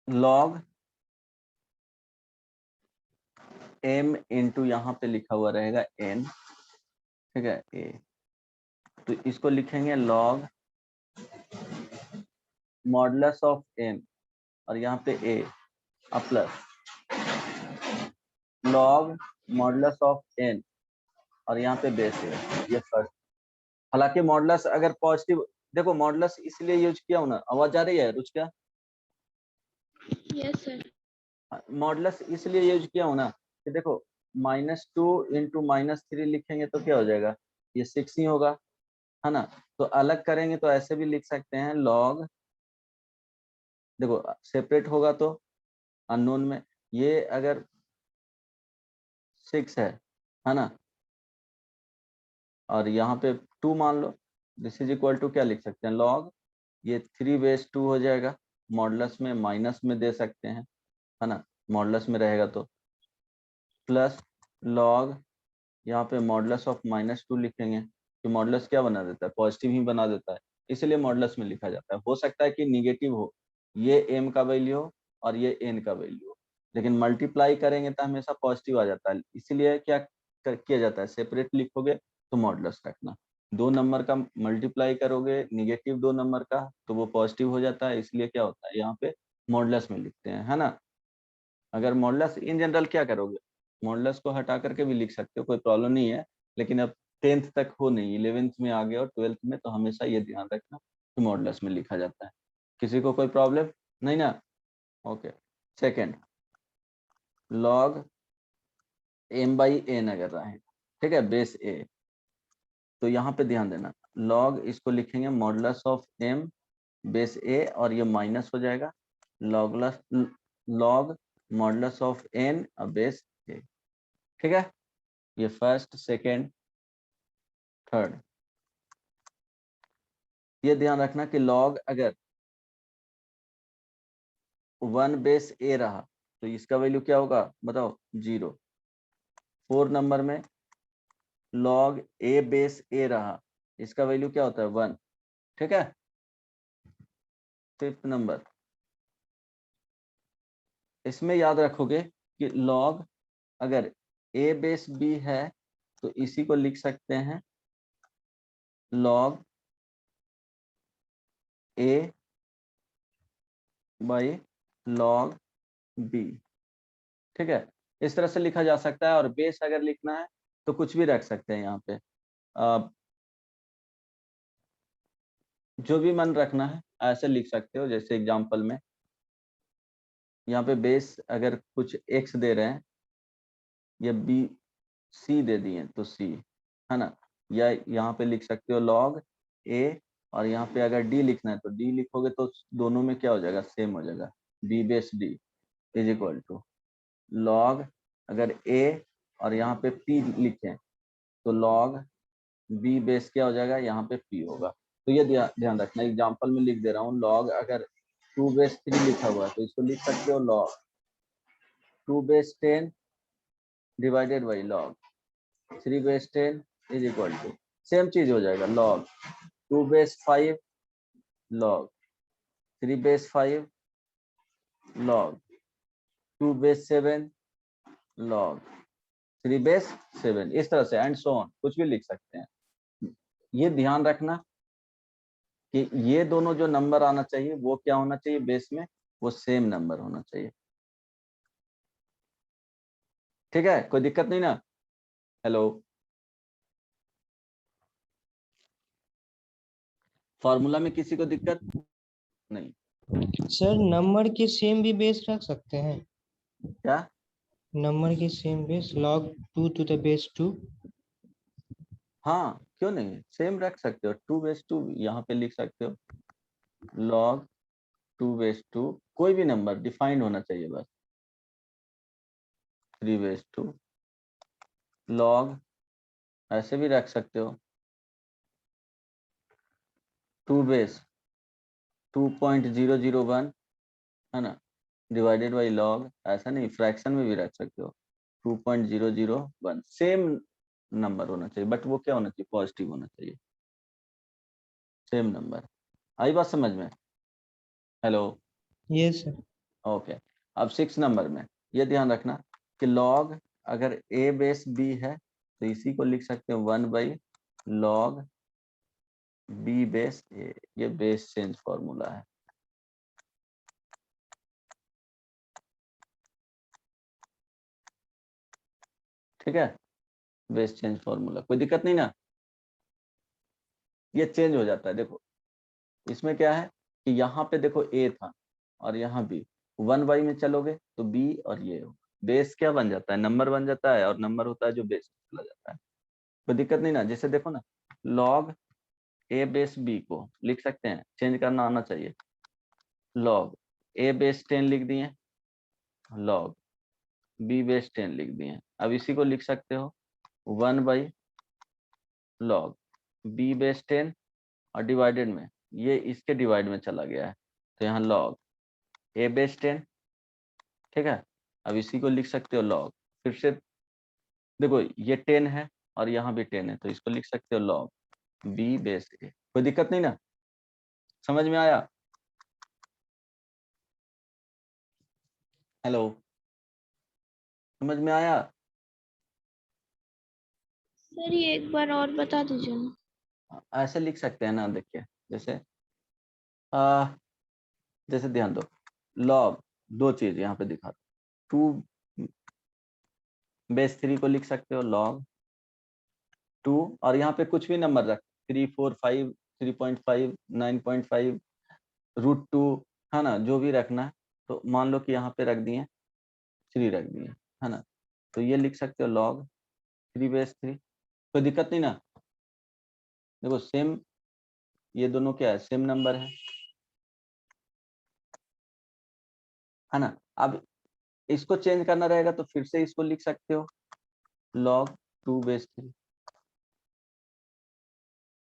लॉग m इंटू यहाँ पे लिखा हुआ रहेगा n, ठीक है, a, तो इसको लिखेंगे लॉग मॉडुलस ऑफ m, और यहाँ पे a, अब plus log modulus of n, और यहाँ पे बेस है, ये फर्स्ट। हालांकि मॉडुलस अगर पॉजिटिव, देखो मॉडुलस इसलिए यूज किया हूं ना, आवाज आ रही है रुच क्या? Yes, sir. मॉडुलस इसलिए यूज किया हूं ना कि देखो -2 इंटू -3 लिखेंगे तो क्या हो जाएगा, ये 6 ही होगा, है ना। तो अलग करेंगे तो ऐसे भी लिख सकते हैं, लॉग, देखो सेपरेट होगा तो अननोन में, ये अगर 6 है ना, और यहाँ पे 2 मान लो, दिस इज इक्वल टू क्या लिख सकते हैं, लॉग ये 3/2 हो जाएगा, मॉडुलस में माइनस में दे सकते हैं, है ना, मॉडुलस में रहेगा तो, प्लस लॉग यहाँ पे मॉडुलस ऑफ -2 लिखेंगे, कि मॉडुलस क्या बना देता है, पॉजिटिव ही बना देता है, इसलिए मॉडुलस में लिखा जाता है। हो सकता है कि निगेटिव हो, ये m का वैल्यू हो और ये n का वैल्यू हो, लेकिन मल्टीप्लाई करेंगे तो हमेशा पॉजिटिव आ जाता है, इसीलिए क्या किया जाता है, सेपरेट लिखोगे तो मॉडुलस रखना, 2 नंबर का मल्टीप्लाई करोगे निगेटिव 2 नंबर का तो वो पॉजिटिव हो जाता है, इसलिए क्या होता है यहाँ पे मॉडुलस में लिखते हैं, है ना। अगर मॉडुलस इन जनरल क्या करोगे, मॉडुलस को हटा करके भी लिख सकते हो, कोई प्रॉब्लम नहीं है, लेकिन अब 10th तक हो नहीं, 11th में आ गए और 12th में, तो हमेशा ये ध्यान रखना कि मॉडुलस में लिखा जाता है। किसी को कोई प्रॉब्लम नहीं ना? ओके, सेकंड, लॉग m/n अगर रहे, ठीक है, बेस a, तो यहाँ पे ध्यान देना, लॉग इसको लिखेंगे modulus of m base a, और ये माइनस हो जाएगा log modulus of n base a, ठीक है, ये फर्स्ट सेकंड थर्ड। ये ध्यान रखना कि लॉग अगर 1 बेस a रहा तो इसका वैल्यू क्या होगा बताओ, 0। 4 नंबर में लॉग a बेस a रहा, इसका वैल्यू क्या होता है, 1, ठीक है। 5th नंबर, इसमें याद रखोगे कि लॉग अगर a बेस b है तो इसी को लिख सकते हैं log a by log b। ठीक है, इस तरह से लिखा जा सकता है। और बेस अगर लिखना है तो कुछ भी रख सकते हैं यहाँ पे, जो भी मन रखना है ऐसे लिख सकते हो। जैसे एग्जांपल में यहाँ पे बेस अगर कुछ x दे रहे हैं या b c दे दिए तो c, है ना, या यहाँ पे लिख सकते हो log a, और यहाँ पे अगर d लिखना है तो d लिखोगे तो दोनों में क्या हो जाएगा, सेम हो जाएगा, b base d is equal to log अगर a और यहाँ पे p लिखें तो log b बेस क्या हो जाएगा, यहाँ पे p होगा। तो ये ध्यान रखना। एग्जांपल में लिख दे रहा हूँ, log अगर 2 बेस 3 लिखा हुआ है तो इसको लिख सकते हो log 2 base 10 divided by log 3 base 10 is equal to, same चीज हो जाएगा, log 2 base 5 log 3 base 5 log 2 base 7 log 3 base 7, इस तरह से एंड सो ऑन, कुछ भी लिख सकते हैं। ये ध्यान रखना कि ये दोनों जो नंबर आना चाहिए वो क्या होना चाहिए, बेस में वो सेम नंबर होना चाहिए। ठीक है, कोई दिक्कत नहीं ना? हेलो, फॉर्मूला में किसी को दिक्कत नहीं? सर नंबर के सेम भी बेस रख सकते हैं? क्या नंबर के same base, log 2 to the base 2। हाँ, क्यों नहीं, सेम रख सकते हो। 2 बेस 2 यहाँ पे लिख सकते हो, log 2 बेस 2, कोई भी नंबर डिफाइंड होना चाहिए बस। 3 बेस 2 log, ऐसे भी रख सकते हो 2 बेस 2.001, है ना, डिवाइडेड बाई log, ऐसा नहीं, फ्रैक्शन में भी रख सकते हो 2.001। सेम नंबर होना चाहिए, बट वो क्या होना चाहिए, पॉजिटिव होना चाहिए, सेम नंबर। आई बात समझ में? Hello, yes sir. ओके। अब 6 नंबर में ये ध्यान रखना कि log अगर a बेस b है तो इसी को लिख सकते हैं 1 by log b base a। ये बेस चेंज फॉर्मूला है। ठीक है, बेस चेंज फॉर्मूला, कोई दिक्कत नहीं ना? ये चेंज हो जाता है। देखो इसमें क्या है कि यहाँ पे देखो a था और यहाँ b, 1 बाई में चलोगे तो b और ये हो, बेस क्या बन जाता है, नंबर बन जाता है, और नंबर होता है जो बेस चला जाता है। कोई दिक्कत नहीं ना? जैसे देखो ना, log a बेस b को लिख सकते हैं, चेंज करना आना चाहिए, log a बेस 10 लिख दिए, log b बेस 10 लिख दिए। अब इसी को लिख सकते हो 1 बाई log b बेस 10, और डिवाइडेड में ये इसके डिवाइड में चला गया है तो यहाँ log a बेस 10। ठीक है, अब इसी को लिख सकते हो log, फिर से देखो ये 10 है और यहाँ भी 10 है तो इसको लिख सकते हो log b बेस a। कोई दिक्कत नहीं ना? समझ में आया? हेलो, समझ में आया? सर ये एक बार और बता दीजिए ना। ऐसे लिख सकते हैं ना, देखिए जैसे जैसे ध्यान दो, log दो चीज यहाँ पे दिखा, 2 बेस 3 को लिख सकते हो log 2, और यहाँ पे कुछ भी नंबर रख, 3 4 5 3.5 9.5 √2, है ना, जो भी रखना है। तो मान लो कि यहाँ पे रख दिए 3 रख दिए, है ना, तो ये लिख सकते हो log 3 बेस 3। कोई दिक्कत नहीं ना? देखो सेम, ये दोनों क्या है, सेम नंबर है ना। अब इसको चेंज करना रहेगा तो फिर से इसको लिख सकते हो log 2 बेस 3।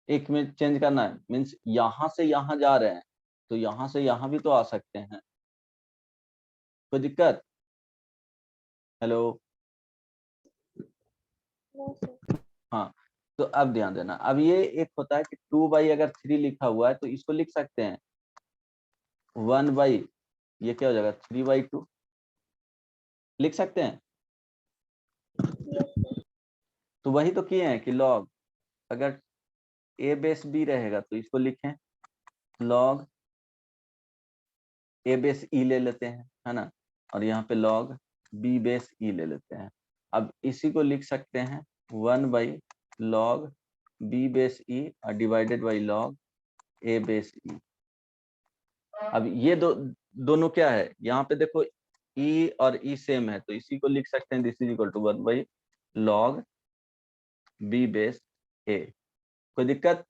एक में चेंज करना है, मीन्स यहां से यहां जा रहे हैं तो यहां से यहां भी तो आ सकते हैं। कोई दिक्कत? Hello, no sir. हाँ, तो अब ध्यान देना, अब ये एक होता है कि 2 बाई अगर 3 लिखा हुआ है तो इसको लिख सकते हैं 1 बाई, ये क्या हो जाएगा 3 बाई 2, लिख सकते हैं। Yes sir. तो वही तो किए हैं कि log अगर ए बेस बी रहेगा तो इसको लिखें लॉग ए बेस ई ले लेते हैं, है ना, और यहाँ पे लॉग बी बेस ई ले लेते हैं। अब इसी को लिख सकते हैं 1 / log बी बेस ई और divided by log a base e. अब ये दोनों क्या है, यहाँ पे देखो ई और ई सेम है तो इसी को लिख सकते हैं this is equal to 1 / log b base a. कोई दिक्कत?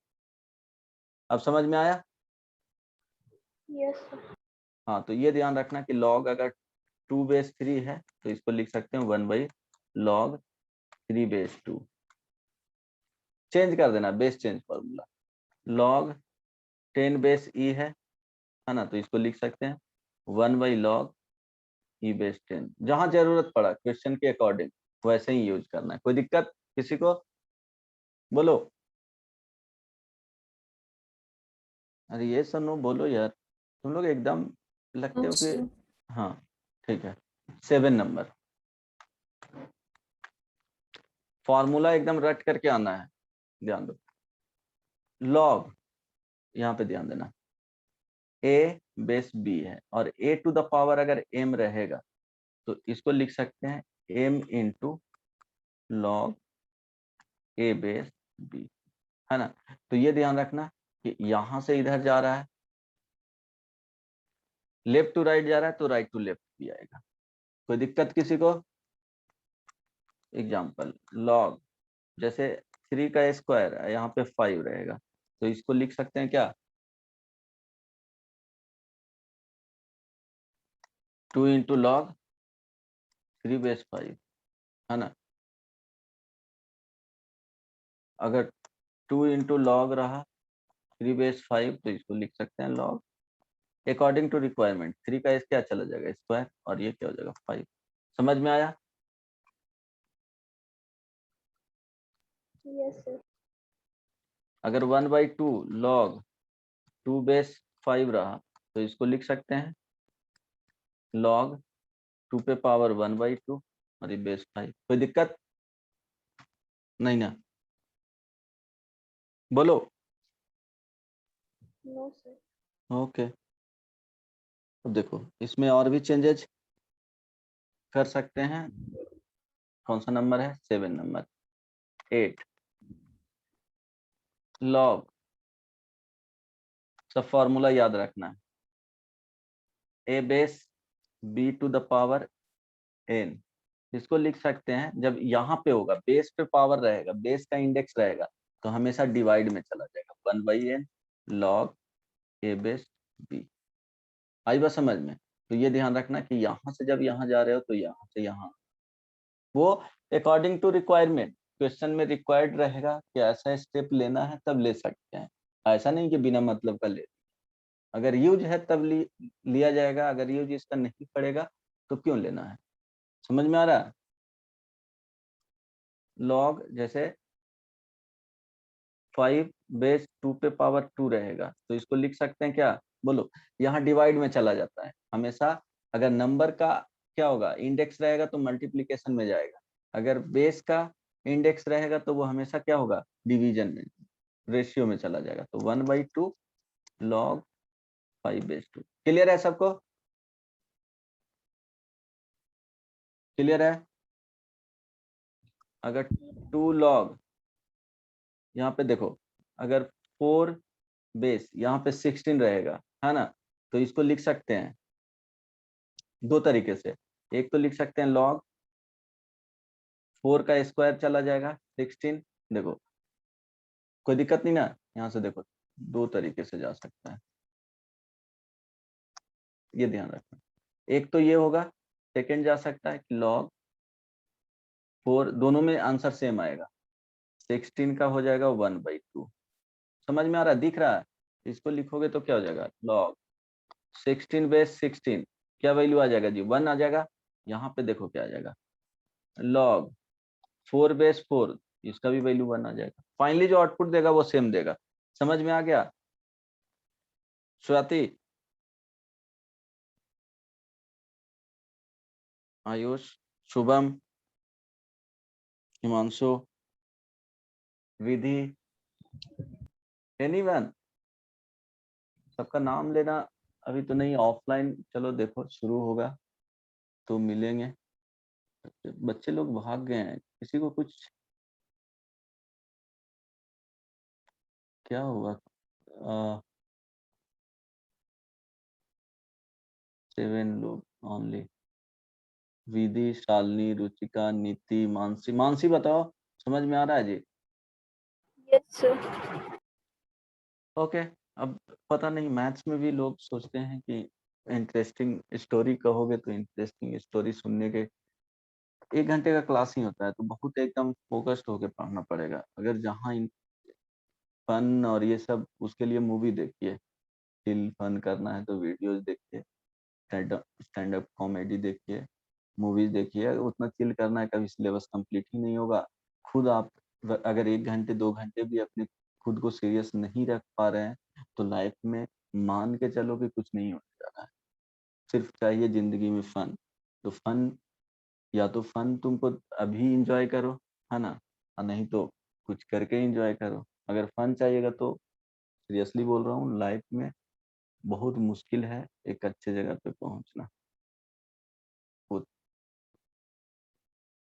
अब समझ में आया? Yes, sir. हाँ, तो ये ध्यान रखना कि log अगर 2 बेस 3 है तो इसको लिख सकते हैं 1 / log 3 बेस 2। चेंज कर देना, base change formula. log 10 base e है ना, तो इसको लिख सकते हैं 1 / log ई बेस 10। जहां जरूरत पड़ा क्वेश्चन के अकॉर्डिंग वैसे ही यूज करना है। कोई दिक्कत किसी को? बोलो। अरे ये सुनो, बोलो यार, तुम लोग एकदम लगते हो कि हाँ ठीक है। 7 नंबर फॉर्मूला एकदम रट करके आना है, ध्यान दो। लॉग, यहाँ पे ध्यान देना, ए बेस बी है और ए टू द पावर अगर एम रहेगा तो इसको लिख सकते हैं M into log a base B, है ना। तो ये ध्यान रखना कि यहां से इधर जा रहा है, लेफ्ट टू राइट जा रहा है तो राइट टू लेफ्ट भी आएगा। कोई दिक्कत किसी को? एग्जाम्पल लॉग, जैसे 3 का स्क्वायर यहाँ पे 5 रहेगा तो इसको लिख सकते हैं क्या 2 इंटू लॉग 3 बेस 5, है ना। अगर 2 इंटू लॉग रहा 3 बेस 5 तो इसको लिख सकते हैं लॉग अकॉर्डिंग टू रिक्वायरमेंट 3 का क्या चला जाएगा स्क्वायर और ये क्या हो जाएगा 5। समझ में आया? Yes, sir. अगर 1/2 log 2 बेस 5 रहा तो इसको लिख सकते हैं log 2 पे पावर 1/2 और ये बेस 5। कोई दिक्कत नहीं ना? बोलो। No, sir. ओके, अब देखो इसमें और भी चेंजेस कर सकते हैं। कौन सा नंबर है? 7 नंबर। 8 log, सब फॉर्मूला याद रखना है, a base b to the power n. इसको लिख सकते हैं जब यहाँ पे होगा बेस पे पावर रहेगा, बेस का इंडेक्स रहेगा तो हमेशा डिवाइड में चला जाएगा 1/n log ए बेस बी। आई बात समझ में? तो ये ध्यान रखना कि यहाँ से जब यहाँ जा रहे हो तो यहाँ से यहाँ, वो अकॉर्डिंग टू रिक्वायरमेंट, क्वेश्चन में रिक्वायर्ड रहेगा कि ऐसा स्टेप लेना है तब ले सकते हैं, ऐसा नहीं कि बिना मतलब का ले। अगर यूज है तब लिया जाएगा, अगर यूज इसका नहीं पड़ेगा तो क्यों लेना है। समझ में आ रहा है? लॉग जैसे 5 बेस 2 पे पावर 2 रहेगा तो इसको लिख सकते हैं क्या, बोलो। यहाँ डिवाइड में चला जाता है हमेशा। अगर नंबर का क्या होगा इंडेक्स रहेगा तो मल्टीप्लीकेशन में जाएगा, अगर बेस का इंडेक्स रहेगा तो वो हमेशा क्या होगा डिवीजन में, रेशियो में चला जाएगा। तो 1/2 log 5 बेस 2। क्लियर है सबको? क्लियर है? अगर 2 log, यहाँ पे देखो अगर 4 बेस यहाँ पे 16 रहेगा, है ना, तो इसको लिख सकते हैं दो तरीके से। एक तो लिख सकते हैं log 4 का स्क्वायर चला जाएगा 16, देखो कोई दिक्कत नहीं ना, यहाँ से देखो दो तरीके से जा सकता है, ये ध्यान रखना। एक तो ये होगा, सेकंड जा सकता है कि log 4, दोनों में आंसर सेम आएगा, 16 का हो जाएगा 1/2। समझ में आ रहा है? दिख रहा है? इसको लिखोगे तो क्या हो जाएगा log 16 बेस 16, क्या वैल्यू आ जाएगा जी 1 आ जाएगा। यहाँ पे देखो क्या आ जाएगा log 4 बेस 4, इसका भी वैल्यू 1 आ जाएगा। फाइनली जो आउटपुट देगा वो सेम देगा। समझ में आ गया? स्वाति, आयुष, शुभम, हिमांशु, विधि, एनीवन? सबका नाम लेना अभी तो नहीं, ऑफलाइन चलो देखो शुरू होगा तो मिलेंगे। बच्चे लोग भाग गए हैं, किसी को कुछ क्या हुआ? 7 लोग ओनली। विधि, शालिनी, रुचिका, नीति, मानसी। मानसी बताओ, समझ में आ रहा है जी? Yes, sir. ओके। अब पता नहीं, मैथ्स में भी लोग सोचते हैं कि इंटरेस्टिंग स्टोरी कहोगे तो इंटरेस्टिंग स्टोरी सुनने के 1 घंटे का क्लास ही होता है, तो बहुत एकदम फोकस्ड होके पढ़ना पड़ेगा। अगर जहाँ फन और ये सब, उसके लिए मूवी देखिए। चिल फन करना है तो वीडियोस देखिए, स्टैंड अप कॉमेडी देखिए, मूवीज देखिए। अगर उतना चिल करना है, कभी सिलेबस कंप्लीट ही नहीं होगा। खुद आप अगर 1 घंटे 2 घंटे भी अपने खुद को सीरियस नहीं रख पा रहे हैं तो लाइफ में मान के चलो कि कुछ नहीं होने जा रहा है। सिर्फ चाहिए जिंदगी में फन। तो फन, या तो फन तुमको अभी इंजॉय करो, है ना, और नहीं तो कुछ करके इंजॉय करो। अगर फन चाहिएगा तो सीरियसली बोल रहा हूँ, लाइफ में बहुत मुश्किल है एक अच्छे जगह पे पहुंचना। वो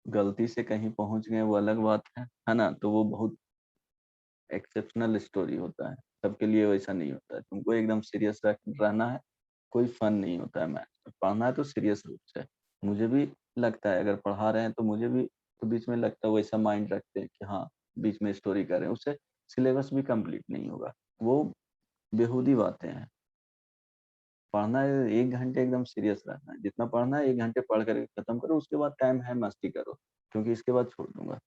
गलती से कहीं पहुंच गए वो अलग बात है ना, तो वो बहुत एक्सेप्शनल स्टोरी होता है। सबके लिए वैसा नहीं होता है। तुमको एकदम सीरियस रहना है, कोई फन नहीं होता है। मैथ्स में पढ़ना है तो सीरियस रूप से। मुझे भी लगता है, अगर पढ़ा रहे हैं तो मुझे भी तो बीच में लगता है वैसा माइंड रखते हैं कि हाँ बीच में स्टोरी कर रहे हैं, उससे सिलेबस भी कंप्लीट नहीं होगा। वो बेहूदी बातें हैं। पढ़ना है 1 घंटे एकदम सीरियस रहना है। जितना पढ़ना है 1 घंटे पढ़ कर खत्म करो, उसके बाद टाइम है मस्ती करो, क्योंकि इसके बाद छोड़ दूंगा।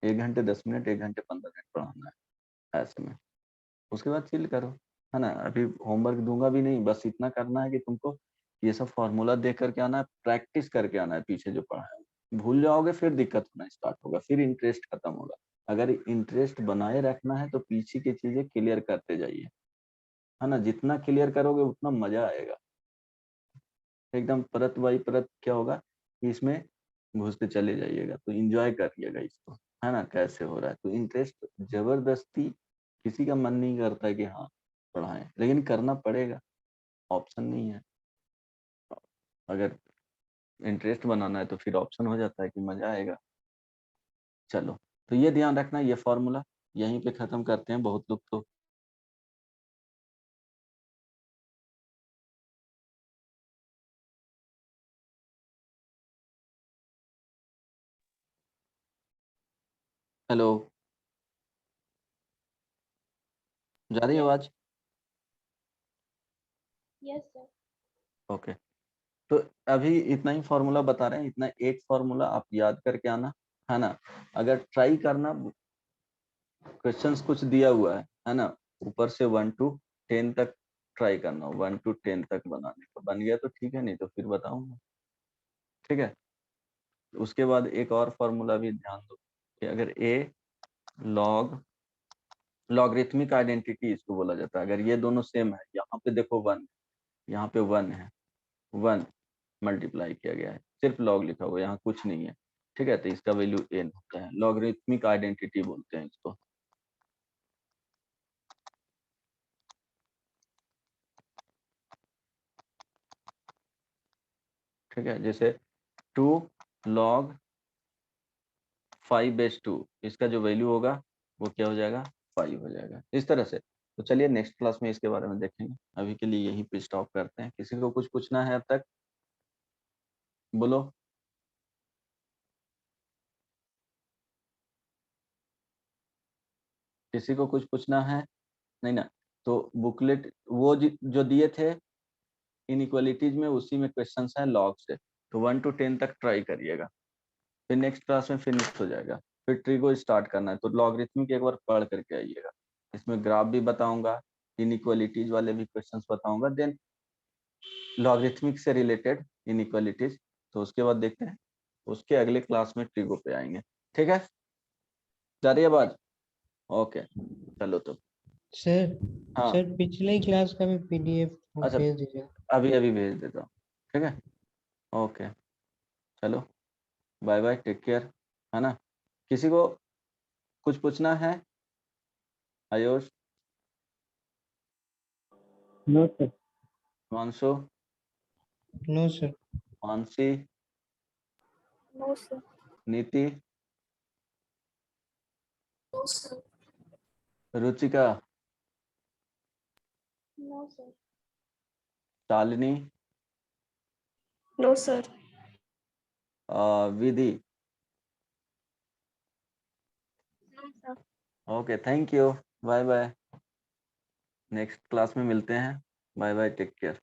1 घंटे 10 मिनट, 1 घंटे 15 मिनट पढ़ाना है ऐसे में। उसके बाद चिल करो, है ना। अभी होमवर्क दूंगा भी नहीं, बस इतना करना है कि तुमको ये सब फॉर्मूला देख करके आना है, प्रैक्टिस करके आना है। पीछे जो पढ़ा है भूल जाओगे, फिर दिक्कत होना स्टार्ट होगा, फिर इंटरेस्ट खत्म होगा। अगर इंटरेस्ट बनाए रखना है तो पीछे की चीजें क्लियर करते जाइए, है ना। जितना क्लियर करोगे उतना मजा आएगा। एकदम परत बाई परत क्या होगा कि इसमें घुसते चले जाइएगा, तो इंजॉय करिएगा इसको, है ना। कैसे हो रहा है तो इंटरेस्ट, जबरदस्ती किसी का मन नहीं करता है कि हाँ पढ़ाएं, लेकिन करना पड़ेगा, ऑप्शन नहीं है। अगर इंटरेस्ट बनाना है तो फिर ऑप्शन हो जाता है कि मजा आएगा। चलो, तो ये ध्यान रखना, ये फॉर्मूला यहीं पे खत्म करते हैं। बहुत लोग तो हेलो, जा रही है Yes. आवाज? Yes, sir. ओके। तो अभी इतना ही फॉर्मूला बता रहे हैं, इतना एक फॉर्मूला आप याद करके आना, है ना। अगर ट्राई करना, क्वेश्चंस कुछ दिया हुआ है ना, ऊपर से 1 to 10 तक ट्राई करना, 1 to 10 तक बनाने का। बन गया तो ठीक है, नहीं तो फिर बताऊंगा, ठीक है। उसके बाद एक और फॉर्मूला भी ध्यान दो कि अगर ए लॉग, लॉगरिथमिक आइडेंटिटी इसको बोला जाता है। अगर ये दोनों सेम है, यहाँ पे देखो 1, यहाँ पे 1 है, 1 मल्टीप्लाई किया गया है, सिर्फ लॉग लिखा हुआ है, यहाँ कुछ नहीं है, ठीक है। तो इसका वैल्यू n होता है, लॉगरिथमिक आइडेंटिटी बोलते हैं इसको। ठीक है, जैसे 2 log 5/2, इसका जो वैल्यू होगा वो क्या हो जाएगा, 5 हो जाएगा, इस तरह से। तो चलिए नेक्स्ट क्लास में इसके बारे में देखेंगे। अभी के लिए यहीं पे स्टॉप करते हैं। किसी को कुछ पूछना है अब तक? बोलो। किसी को कुछ पूछना है? नहीं ना। तो बुकलेट वो जो दिए थे इनइक्वालिटीज में, उसी में क्वेश्चंस हैं लॉग से, तो 1 to 10 तक ट्राई करिएगा। फिर नेक्स्ट क्लास में फिनिश हो जाएगा। फिर ट्री को स्टार्ट करना है, तो लॉगरिथमिक एक बार पढ़ करके आइएगा। इसमें ग्राफ भी बताऊंगा, इनइक्वालिटीज वाले भी क्वेश्चंस बताऊंगा, देन लॉगरिथमिक से रिलेटेड इनइक्वालिटीज। तो उसके बाद देखते हैं, उसके अगले क्लास में ट्रिगो पे आएंगे, ठीक है। जा रही है बात? ओके, चलो तो। सर हाँ, सर पिछले क्लास का भी पीडीएफ अच्छा, भेज दीजिए। अभी अभी भेज देता हूँ, ठीक है। ओके, चलो, बाय बाय, टेक केयर, है ना। किसी को कुछ पूछना है? Ayush? No sir. Himanshu, no sir. Mansi, No, sir. Niti, No, sir. Ruchika, No, sir. Shalini, No, sir. Vidhi. No, sir. Okay, thank you, bye bye. Next class में मिलते हैं। Bye bye, take care.